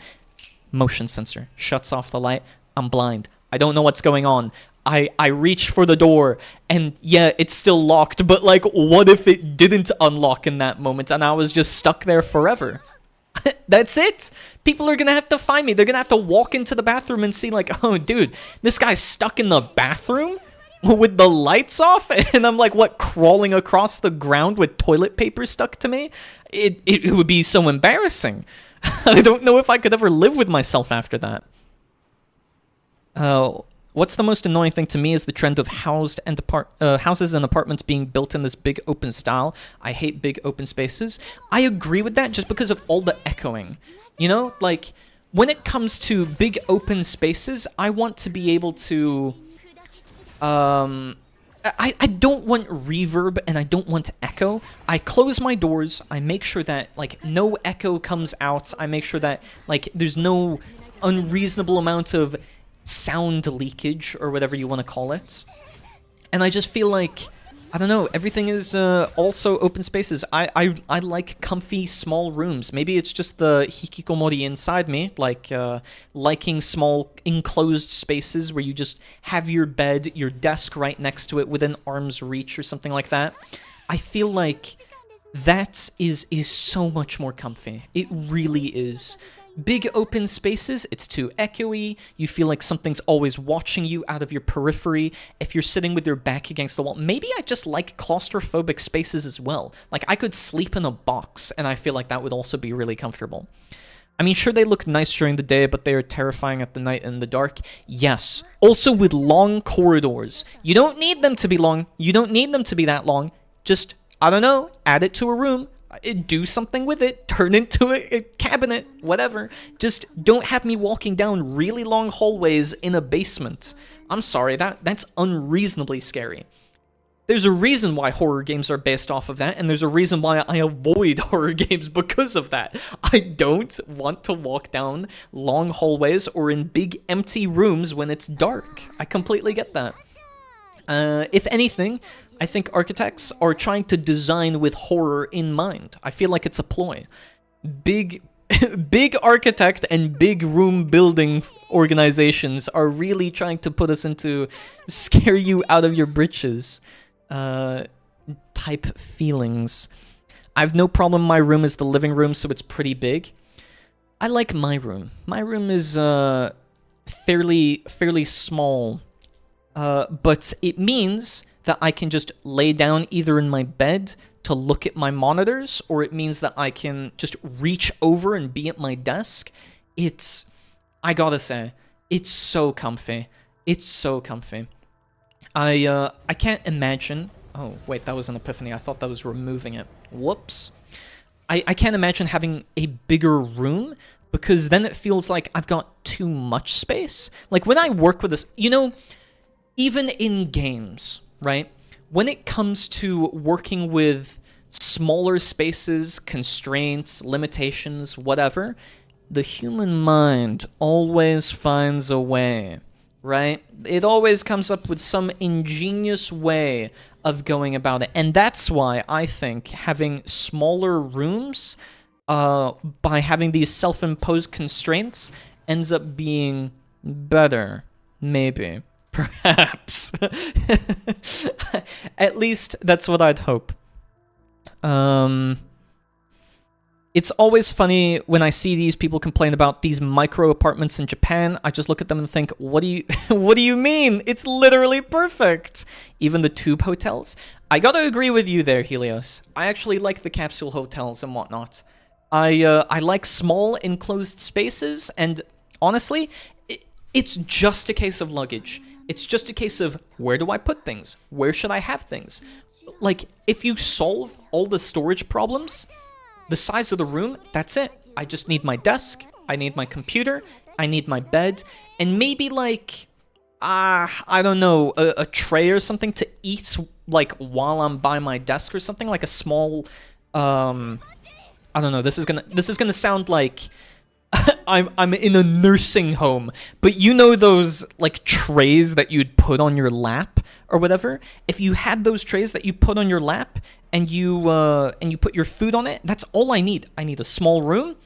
Motion sensor shuts off the light. I'm blind. I don't know what's going on. I reach for the door, and yeah, it's still locked, but like, what if it didn't unlock in that moment, and I was just stuck there forever? That's it. People are gonna have to find me. They're gonna have to walk into the bathroom and see like, oh, dude, this guy's stuck in the bathroom with the lights off, and I'm like, what, crawling across the ground with toilet paper stuck to me? It would be so embarrassing. I don't know if I could ever live with myself after that. What's the most annoying thing to me is the trend of houses and apartments being built in this big open style. I hate big open spaces. I agree with that just because of all the echoing. You know, like, when it comes to big open spaces, I want to be able to... I don't want reverb and I don't want echo. I close my doors. I make sure that, like, no echo comes out. I make sure that, like, there's no unreasonable amount of sound leakage or whatever you want to call it. And I just feel like, I don't know, everything is also open spaces. I like comfy small rooms. Maybe it's just the hikikomori inside me, like liking small enclosed spaces where you just have your bed, your desk right next to it within arm's reach or something like that. I feel like that is so much more comfy. It really is. Big open spaces, it's too echoey, you feel like something's always watching you out of your periphery. If you're sitting with your back against the wall, maybe I just like claustrophobic spaces as well. Like, I could sleep in a box, and I feel like that would also be really comfortable. I mean, sure, they look nice during the day, but they are terrifying at the night and in the dark. Yes. Also with long corridors. You don't need them to be long. You don't need them to be that long. Just, I don't know, add it to a room. Do something with it, turn into a cabinet, whatever. Just don't have me walking down really long hallways in a basement. I'm sorry, that's unreasonably scary. There's a reason why horror games are based off of that, and there's a reason why I avoid horror games because of that. I don't want to walk down long hallways or in big empty rooms when it's dark. I completely get that. If anything, I think architects are trying to design with horror in mind. I feel like it's a ploy. Big architect and big room building organizations are really trying to put us into scare you out of your britches type feelings. I have no problem. My room is the living room, so it's pretty big. I like my room. My room is fairly small, but it means that I can just lay down either in my bed to look at my monitors, or it means that I can just reach over and be at my desk. I gotta say, it's so comfy. It's so comfy. I can't imagine... Oh, wait, that was an epiphany. I thought that was removing it. Whoops. I can't imagine having a bigger room, because then it feels like I've got too much space. Like, when I work with this... You know, even in games... right? When it comes to working with smaller spaces, constraints, limitations, whatever, the human mind always finds a way, right? It always comes up with some ingenious way of going about it. And that's why I think having smaller rooms, by having these self-imposed constraints, ends up being better, maybe. Perhaps. At least that's what I'd hope. It's always funny when I see these people complain about these micro apartments in Japan. I just look at them and think, what do you what do you mean? It's literally perfect. Even the tube hotels. I gotta agree with you there, Helios. I actually like the capsule hotels and whatnot. I like small enclosed spaces, and honestly, it's just a case of luggage. It's just a case of, where do I put things? Where should I have things? Like, if you solve all the storage problems, the size of the room, that's it. I just need my desk, I need my computer, I need my bed, and maybe like, I don't know, a tray or something to eat, like, while I'm by my desk or something, like a small, I don't know, this is gonna sound like I'm in a nursing home, but you know those like trays that you'd put on your lap or whatever? If you had those trays that you put on your lap and you put your food on it, that's all I need. I need a small room,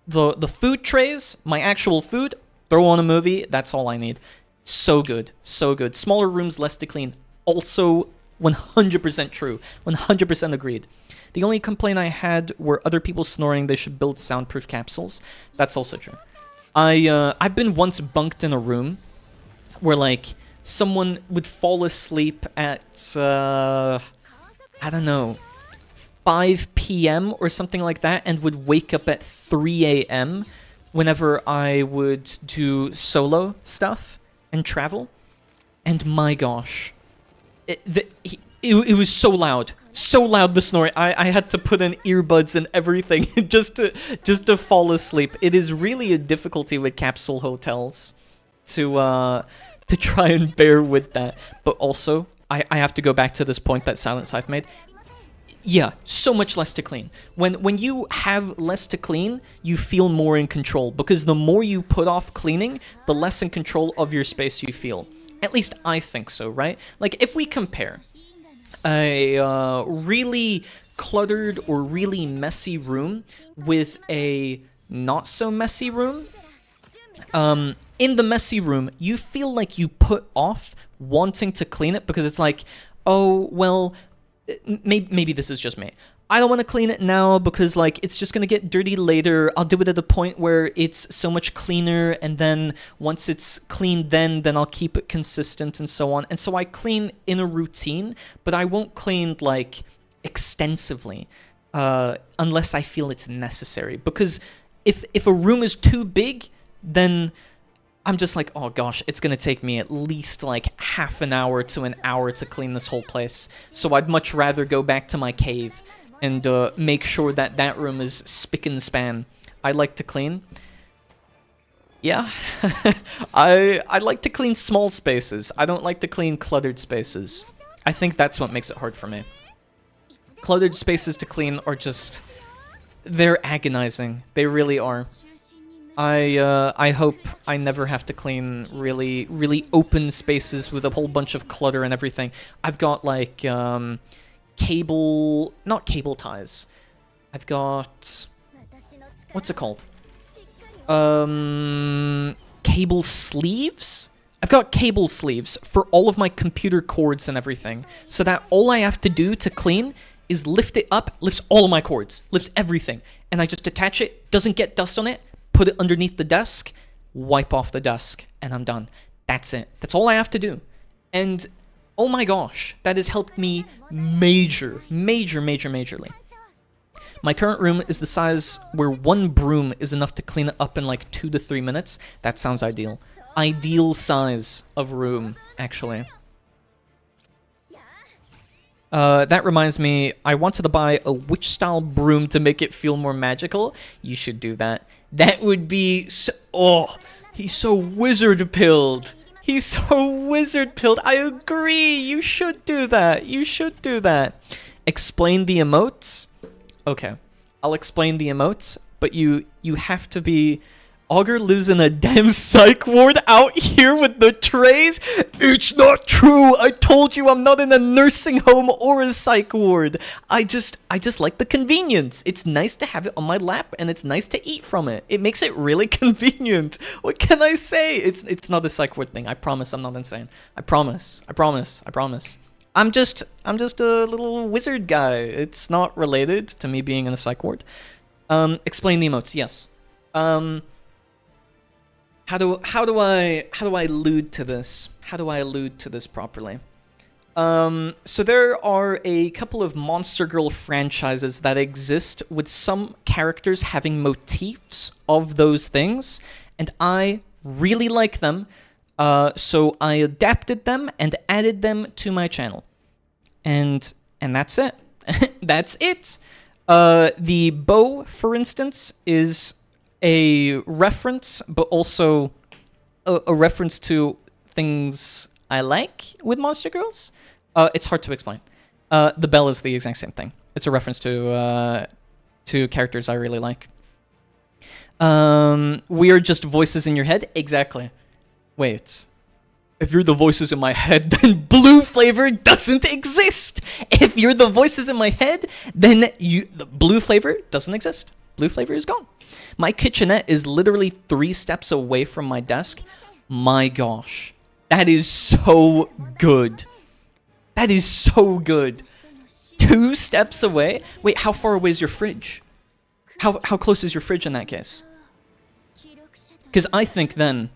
the food trays, my actual food, throw on a movie, that's all I need. So good, so good. Smaller rooms, less to clean. Also 100% true, 100% agreed. The only complaint I had were other people snoring they should build soundproof capsules. That's also true. I've been once bunked in a room where, like, someone would fall asleep at, I don't know, 5 p.m. or something like that, and would wake up at 3 a.m. whenever I would do solo stuff and travel. And my gosh, it was so loud. So loud, the snoring. I had to put in earbuds and everything just to fall asleep. It is really a difficulty with capsule hotels to try and bear with that. But also, I have to go back to this point that Silent Scythe made. Yeah, so much less to clean. When you have less to clean, you feel more in control, because the more you put off cleaning, the less in control of your space you feel. At least I think so, right? Like, if we compare a really cluttered or really messy room with a not so messy room, in the messy room, you feel like you put off wanting to clean it because it's like, oh, well, maybe this is just me. I don't want to clean it now because, like, it's just going to get dirty later. I'll do it at a point where it's so much cleaner, and then once it's cleaned, then I'll keep it consistent and so on. And so I clean in a routine, but I won't clean, like, extensively unless I feel it's necessary. Because if a room is too big, then I'm just like, oh gosh, it's going to take me at least like half an hour to an hour to clean this whole place. So I'd much rather go back to my cave and make sure that that room is spick and span. I like to clean. Yeah, I like to clean small spaces. I don't like to clean cluttered spaces. I think that's what makes it hard for me. Cluttered spaces to clean are just, they're agonizing. They really are. I hope I never have to clean really open spaces with a whole bunch of clutter and everything. I've got like not cable ties. I've got, what's it called? Cable sleeves? I've got cable sleeves for all of my computer cords and everything, so that all I have to do to clean is lift it up, lifts all of my cords, lifts everything, and I just attach it, doesn't get dust on it, put it underneath the desk, wipe off the desk, and I'm done. That's it. That's all I have to do. And oh my gosh, that has helped me majorly. My current room is the size where one broom is enough to clean it up in like 2 to 3 minutes. That sounds ideal. Ideal size of room, actually. That reminds me, I wanted to buy a witch-style broom to make it feel more magical. You should do that. That would be so... Oh, he's so wizard-pilled. He's so wizard-pilled. I agree. You should do that. You should do that. Explain the emotes? Okay. I'll explain the emotes, but you have to be... Auger lives in a damn psych ward out here with the trays? It's not true! I told you I'm not in a nursing home or a psych ward. I just like the convenience. It's nice to have it on my lap, and it's nice to eat from it. It makes it really convenient. What can I say? It's not a psych ward thing. I promise I'm not insane. I promise. I'm just a little wizard guy. It's not related to me being in a psych ward. Explain the emotes. Yes. How do I allude to this? How do I allude to this properly? So there are a couple of Monster Girl franchises that exist with some characters having motifs of those things, and I really like them. So I adapted them and added them to my channel, and that's it. That's it. The bow, for instance, is a reference, but also a reference to things I like with Monster Girls. It's hard to explain. The bell is the exact same thing. It's a reference to characters I really like. We are just voices in your head? Exactly. Wait. If you're the voices in my head, then blue flavor doesn't exist. If you're the voices in my head, then the blue flavor doesn't exist. Blue flavor is gone. My kitchenette is literally 3 steps away from my desk. My gosh. That is so good. That is so good. 2 steps away? Wait, how far away is your fridge? How close is your fridge in that case? Because I think then...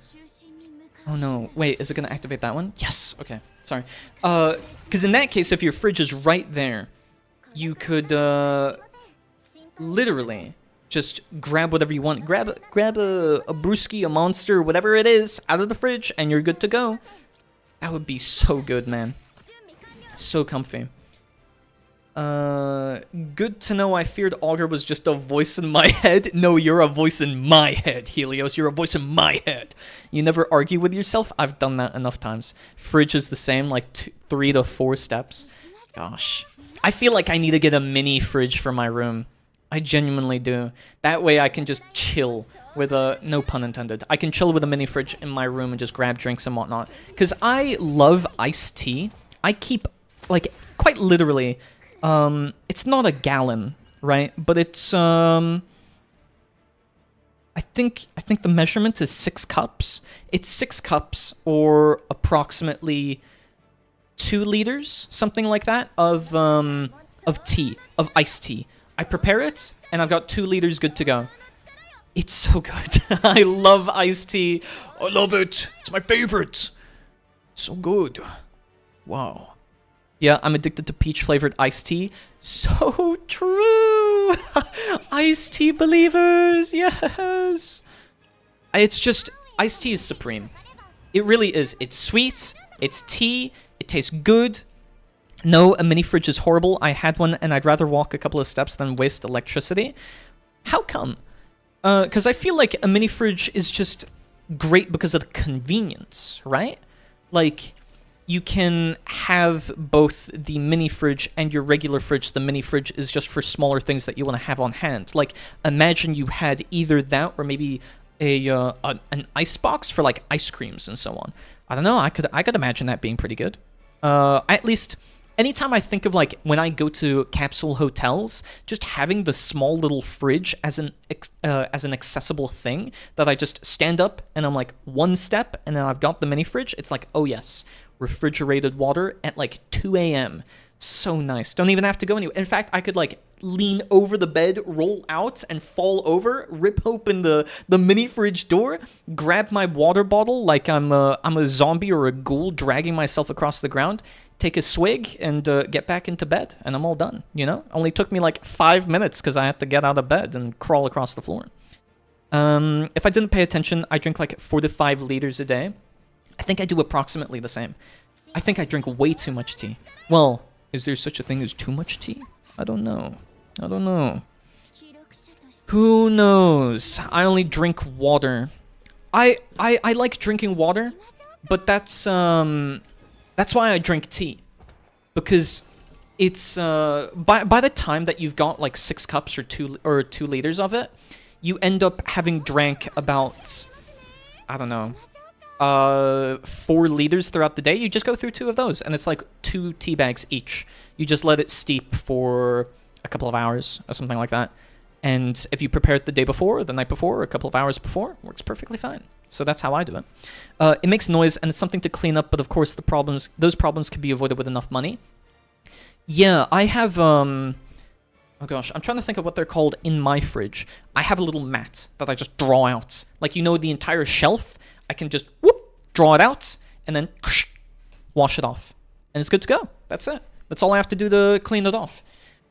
Oh no, wait, is it going to activate that one? Yes, okay, sorry. Because in that case, if your fridge is right there, you could literally just grab whatever you want. Grab a brewski, a monster, whatever it is, out of the fridge, and you're good to go. That would be so good, man. So comfy. Good to know I feared Auger was just a voice in my head. No, you're a voice in my head, Helios. You're a voice in my head. You never argue with yourself? I've done that enough times. Fridge is the same, like 3 to 4 steps. Gosh. I feel like I need to get a mini fridge for my room. I genuinely do. That way I can just chill with a... No pun intended. I can chill with a mini fridge in my room and just grab drinks and whatnot. Because I love iced tea. I keep, like, quite literally... it's not a gallon, right? But it's, I think the measurement is 6 cups. It's 6 cups, or approximately 2 liters, something like that, of tea, of iced tea. I prepare it, and I've got 2 liters good to go. It's so good. I love iced tea. I love it. It's my favorite. So good. Wow. Yeah, I'm addicted to peach-flavored iced tea. So true! Iced tea believers, yes! It's just, iced tea is supreme. It really is. It's sweet, it's tea, it tastes good. No, a mini fridge is horrible. I had one, and I'd rather walk a couple of steps than waste electricity. How come? Because I feel like a mini fridge is just great because of the convenience, right? Like... You can have both the mini fridge and your regular fridge. The mini fridge is just for smaller things that you want to have on hand. Like, imagine you had either that or maybe an ice box for like ice creams and so on. I don't know. I could imagine that being pretty good. At least anytime I think of like when I go to capsule hotels, just having the small little fridge as an accessible thing that I just stand up and I'm like 1 step and then I've got the mini fridge. It's like, oh yes. Refrigerated water at like 2 a.m. So nice. Don't even have to go anywhere. In fact, I could like lean over the bed, roll out, and fall over, rip open the mini fridge door, grab my water bottle like I'm a zombie or a ghoul dragging myself across the ground, take a swig, and get back into bed, and I'm all done, you know? Only took me like 5 minutes because I had to get out of bed and crawl across the floor. If I didn't pay attention, I drink like 4 to 5 liters a day. I think I do approximately the same. I think I drink way too much tea. Well, is there such a thing as too much tea? I don't know. I don't know. Who knows? I only drink water. I like drinking water, but that's why I drink tea. Because it's by the time that you've got like 6 cups or 2 liters of it, you end up having drank about, I don't know, 4 liters throughout the day. You just go through 2 of those, and it's like 2 tea bags each. You just let it steep for a couple of hours or something like that. And if you prepare it the day before, the night before, or a couple of hours before, it works perfectly fine. So that's how I do it. It makes noise, and it's something to clean up, but of course those problems can be avoided with enough money. Yeah, I have Oh gosh, I'm trying to think of what they're called in my fridge. I have a little mat that I just draw out. Like, you know, the entire shelf, I can just, whoop, draw it out, and then wash it off. And it's good to go. That's it. That's all I have to do to clean it off.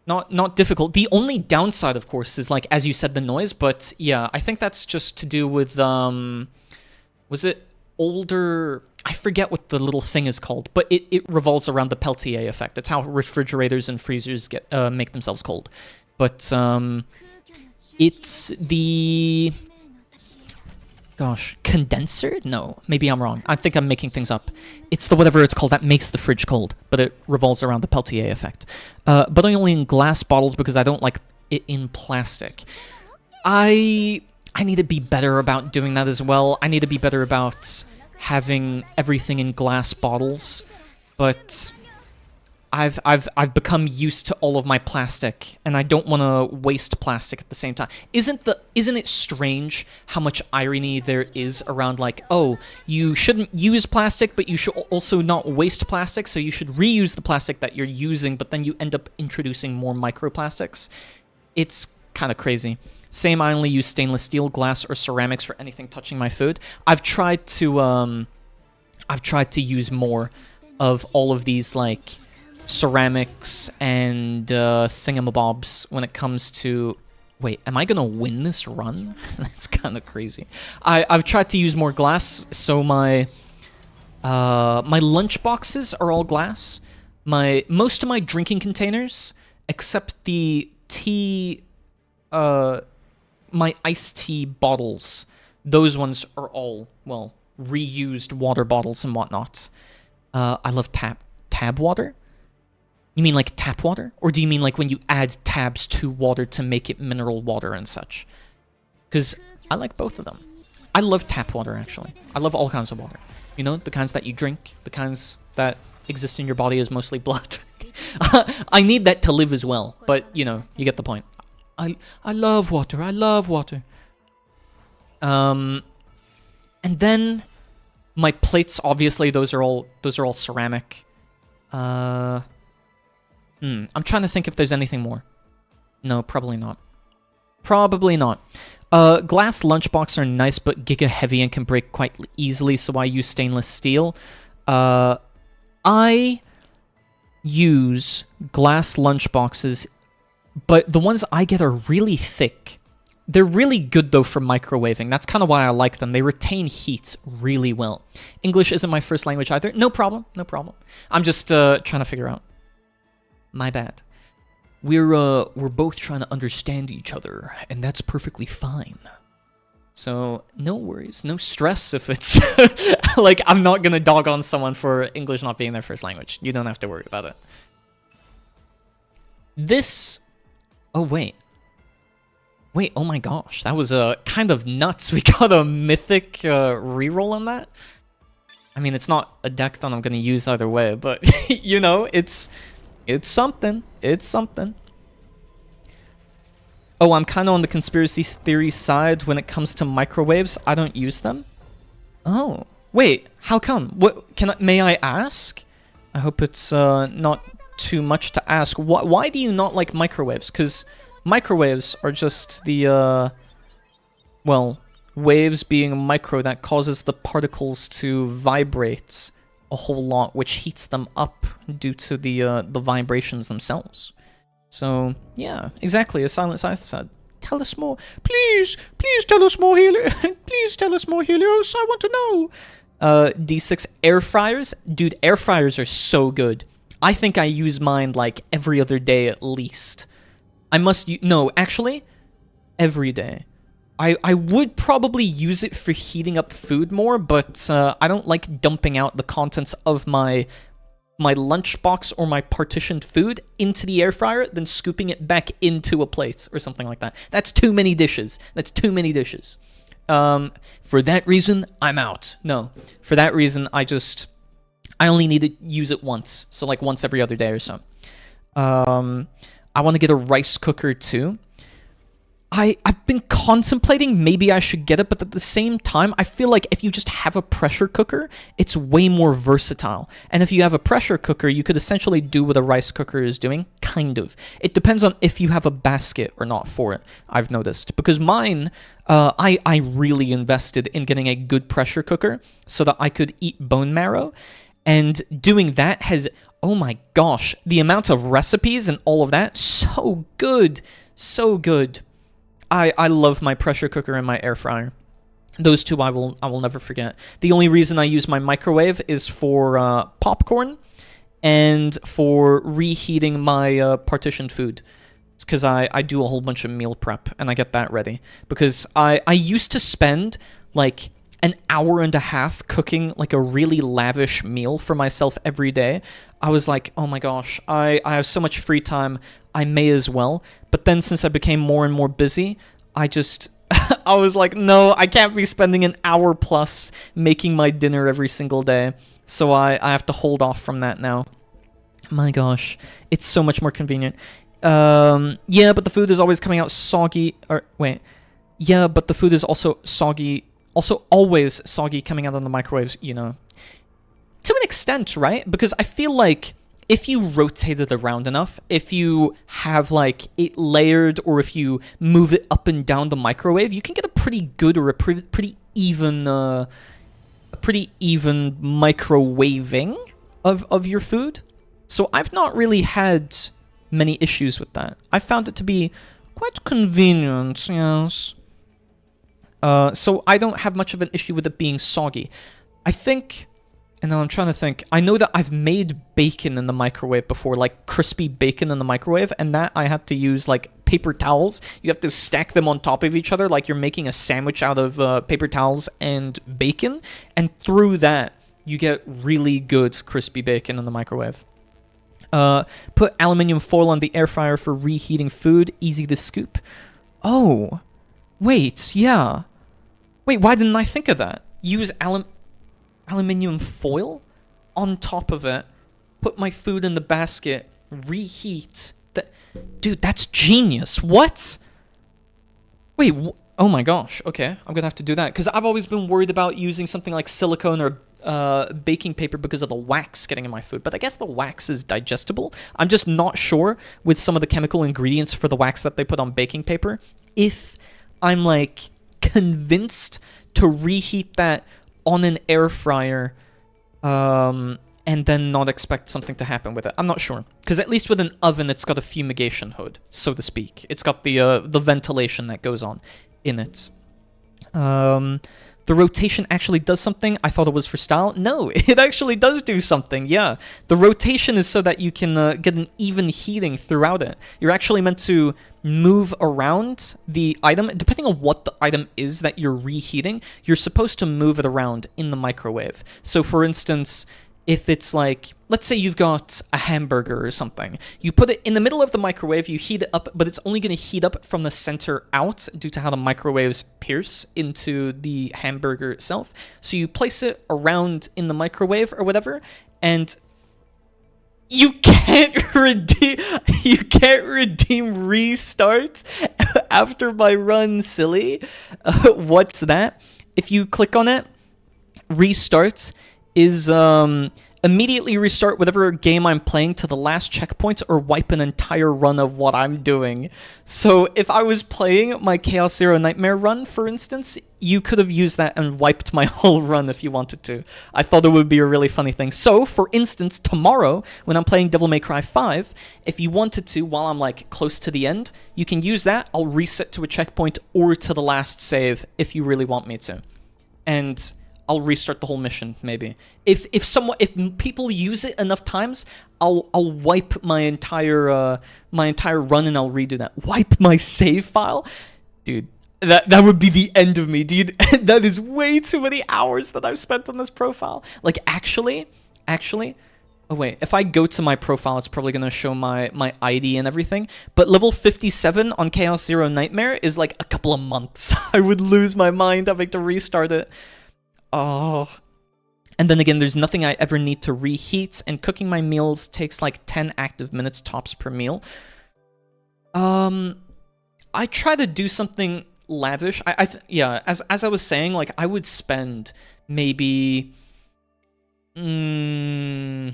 Not difficult. The only downside, of course, is, like, as you said, the noise. But, yeah, I think that's just to do with, was it older... I forget what the little thing is called, but it revolves around the Peltier effect. It's how refrigerators and freezers get make themselves cold. But it's the... Gosh, condenser? No, maybe I'm wrong. I think I'm making things up. It's the whatever it's called that makes the fridge cold, but it revolves around the Peltier effect. But only in glass bottles because I don't like it in plastic. I need to be better about doing that as well. I need to be better about having everything in glass bottles, but I've become used to all of my plastic, and I don't want to waste plastic at the same time. Isn't it strange how much irony there is around, like, oh, you shouldn't use plastic, but you should also not waste plastic, so you should reuse the plastic that you're using, but then you end up introducing more microplastics? It's kind of crazy. Same, I only use stainless steel, glass, or ceramics for anything touching my food. I've tried to use more of all of these, like, ceramics and thingamabobs when it comes to... Wait, am I gonna win this run? That's kind of crazy. I've tried to use more glass, so my lunch boxes are all glass. Most of my drinking containers, except the tea... my iced tea bottles, those ones are all, well, reused water bottles and whatnot. I love tab water. You mean like tap water? Or do you mean like when you add tabs to water to make it mineral water and such? Because I like both of them. I love tap water, actually. I love all kinds of water. You know, the kinds that you drink, the kinds that exist in your body as mostly blood. I need that to live as well, but, you know, you get the point. I love water. I love water. And then my plates, obviously, those are all ceramic. I'm trying to think if there's anything more. No, probably not. Probably not. Glass lunchbox are nice, but giga heavy and can break quite easily, so I use stainless steel. I use glass lunchboxes, but the ones I get are really thick. They're really good, though, for microwaving. That's kind of why I like them. They retain heat really well. English isn't my first language either. No problem. No problem. I'm just trying to figure out. My bad. We're both trying to understand each other, and that's perfectly fine. So, no worries. No stress if it's... like, I'm not going to dog on someone for English not being their first language. You don't have to worry about it. This... Oh, wait. Wait, oh my gosh. That was kind of nuts. We got a mythic reroll on that. I mean, it's not a deck that I'm going to use either way, but, you know, it's something. It's something. Oh, I'm kind of on the conspiracy theory side when it comes to microwaves. I don't use them. Oh, wait. How come? What? May I ask? I hope it's not too much to ask. Why do you not like microwaves? Because microwaves are just the, well, waves being a micro that causes the particles to vibrate a whole lot, which heats them up due to the vibrations themselves. So, yeah, exactly, as Silent Scythe said. Tell us more. Please tell us more, Helios. Please tell us more, Helios. I want to know. D6 air fryers. Dude, air fryers are so good. I think I use mine like every other day at least. I must no, actually, every day. I would probably use it for heating up food more, but I don't like dumping out the contents of my lunchbox or my partitioned food into the air fryer, then scooping it back into a plate or something like that. That's too many dishes. That's too many dishes. For that reason, I'm out. No, for that reason, I only need to use it once. So like once every other day or so. I want to get a rice cooker too. I've been contemplating maybe I should get it, but at the same time, I feel like if you just have a pressure cooker, it's way more versatile. And if you have a pressure cooker, you could essentially do what a rice cooker is doing, kind of. It depends on if you have a basket or not for it, I've noticed. Because mine, I really invested in getting a good pressure cooker so that I could eat bone marrow. And doing that has, oh my gosh, the amount of recipes and all of that, so good. So good. I love my pressure cooker and my air fryer. Those two I will never forget. The only reason I use my microwave is for popcorn and for reheating my partitioned food. It's because I do a whole bunch of meal prep and I get that ready. Because I used to spend like an hour and a half cooking like a really lavish meal for myself every day. I was like, oh my gosh, I have so much free time, I may as well. But then since I became more and more busy, I just... I was like, no, I can't be spending an hour plus making my dinner every single day. So I have to hold off from that now. My gosh, it's so much more convenient. Yeah, but the food is always coming out soggy. Or wait, yeah, but the food is also soggy. Also always soggy coming out of the microwaves, you know. To an extent, right? Because I feel like if you rotate it around enough, if you have like it layered, or if you move it up and down the microwave, you can get a pretty good or a pretty even microwaving of your food. So I've not really had many issues with that. I found it to be quite convenient, yes. So I don't have much of an issue with it being soggy. I think... And now I'm trying to think. I know that I've made bacon in the microwave before, like crispy bacon in the microwave, and that I had to use like paper towels. You have to stack them on top of each other like you're making a sandwich out of paper towels and bacon, and through that you get really good crispy bacon in the microwave. Put aluminium foil on the air fryer for reheating food. Easy to scoop. Oh, wait, yeah. Wait, why didn't I think of that? Use aluminium foil on top of it, put my food in the basket, reheat. Dude, that's genius. What? Wait, oh my gosh. Okay, I'm gonna have to do that, because I've always been worried about using something like silicone or baking paper because of the wax getting in my food, but I guess the wax is digestible. I'm just not sure with some of the chemical ingredients for the wax that they put on baking paper, if I'm like convinced to reheat that on an air fryer, and then not expect something to happen with it. I'm not sure, because at least with an oven, it's got a fumigation hood, so to speak. It's got the ventilation that goes on in it. The rotation actually does something. I thought it was for style. No, it actually does do something, yeah. The rotation is so that you can get an even heating throughout it. You're actually meant to move around the item. Depending on what the item is that you're reheating, you're supposed to move it around in the microwave. So for instance, if it's like, let's say you've got a hamburger or something, you put it in the middle of the microwave, you heat it up, but it's only going to heat up from the center out due to how the microwaves pierce into the hamburger itself. So you place it around in the microwave or whatever, and you can't redeem restart after my run, silly. What's that? If you click on it, restart is immediately restart whatever game I'm playing to the last checkpoint, or wipe an entire run of what I'm doing. So if I was playing my Chaos Zero Nightmare run, for instance, you could have used that and wiped my whole run if you wanted to. I thought it would be a really funny thing. So, for instance, tomorrow, when I'm playing Devil May Cry 5, if you wanted to, while I'm like close to the end, you can use that. I'll reset to a checkpoint or to the last save if you really want me to. And I'll restart the whole mission, maybe. If people use it enough times, I'll wipe my entire run and I'll redo that. Wipe my save file? Dude, that would be the end of me, dude. That is way too many hours that I've spent on this profile. Like, actually, oh wait, if I go to my profile, it's probably gonna show my ID and everything, but level 57 on Chaos Zero Nightmare is like a couple of months. I would lose my mind having to restart it. Oh. And then again, there's nothing I ever need to reheat, and cooking my meals takes like 10 active minutes tops per meal. I try to do something lavish. Yeah, as I was saying, like, I would spend maybe... I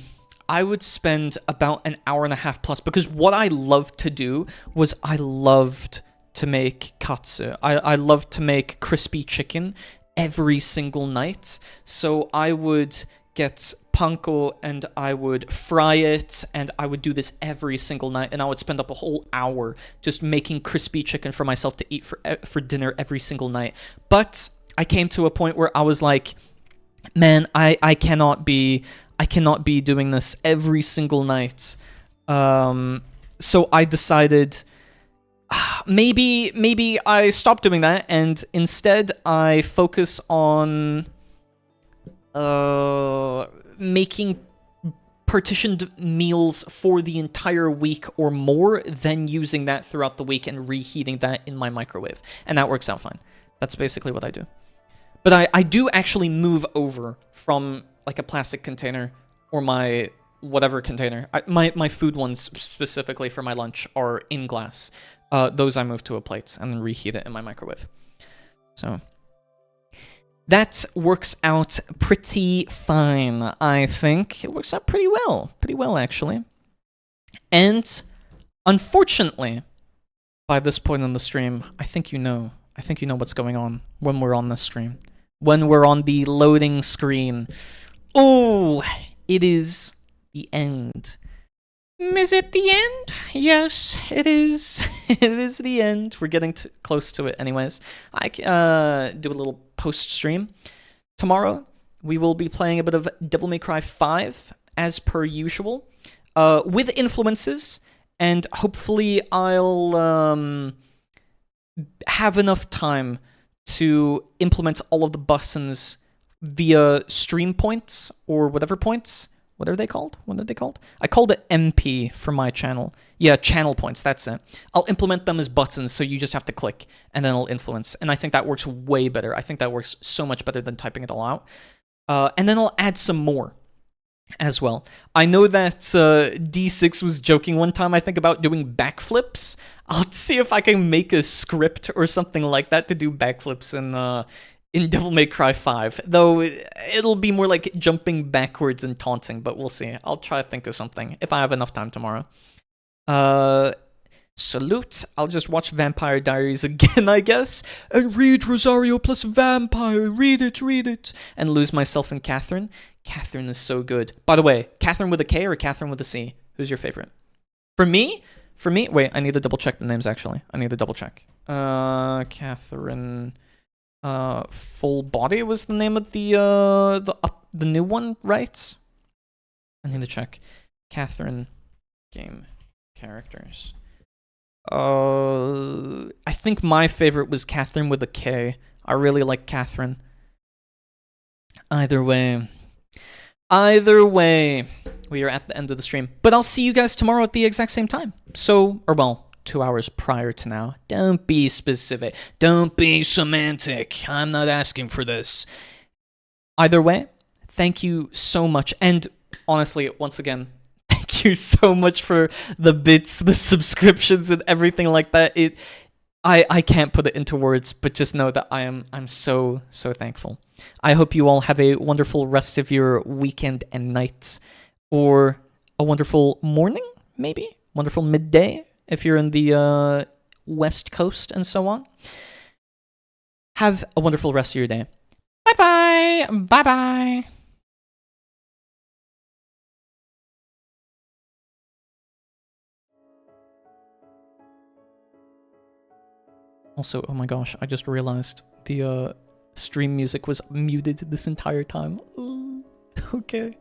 I would spend about an hour and a half plus, because what I loved to do was I loved to make katsu. I loved to make crispy chicken every single night. So I would get panko and I would fry it, and I would do this every single night, and I would spend up a whole hour just making crispy chicken for myself to eat for dinner every single night. But I came to a point where I was like, man, I cannot be doing this every single night. So I decided maybe I stop doing that, and instead I focus on making partitioned meals for the entire week or more, then using that throughout the week and reheating that in my microwave. And that works out fine. That's basically what I do. But I do actually move over from like a plastic container or my whatever container. My food ones specifically for my lunch are in glass. Those I move to a plate and then reheat it in my microwave. So that works out pretty fine, I think. It works out pretty well actually. And unfortunately, by this point in the stream, I think you know what's going on when we're on this stream. When we're on the loading screen. Oh, it is the end. Is it the end? Yes, it is. It is the end. We're getting close to it anyways. I do a little post-stream. Tomorrow, we will be playing a bit of Devil May Cry 5, as per usual, with influences, and hopefully I'll have enough time to implement all of the buttons via stream points, or whatever points. What are they called? What are they called? I called it MP for my channel. Yeah, channel points, that's it. I'll implement them as buttons, so you just have to click, and then it'll influence. And I think that works way better. I think that works so much better than typing it all out. And then I'll add some more as well. I know that D6 was joking one time, I think, about doing backflips. I'll see if I can make a script or something like that to do backflips in Devil May Cry 5, though it'll be more like jumping backwards and taunting, but we'll see. I'll try to think of something if I have enough time tomorrow. Salute. I'll just watch Vampire Diaries again, I guess, and read Rosario plus Vampire. Read it, and lose myself in Catherine. Catherine is so good. By the way, Catherine with a K or Catherine with a C? Who's your favorite? For me, wait, I need to double check the names actually. I need to double check. Catherine... Full Body was the name of the new one, right? I need to check. Catherine game characters. I think my favorite was Catherine with a K. I really like Catherine. Either way, we are at the end of the stream. But I'll see you guys tomorrow at the exact same time. So, or well, 2 hours prior to now. Don't be specific. Don't be semantic. I'm not asking for this. Either way, thank you so much. And honestly, once again, thank you so much for the bits, the subscriptions, and everything like that. I can't put it into words, but just know that I'm so thankful. I hope you all have a wonderful rest of your weekend and night, or a wonderful morning, maybe? Wonderful midday, if you're in the West Coast and so on. Have a wonderful rest of your day. Bye-bye. Bye-bye. Also, oh my gosh, I just realized the stream music was muted this entire time. Ooh, okay.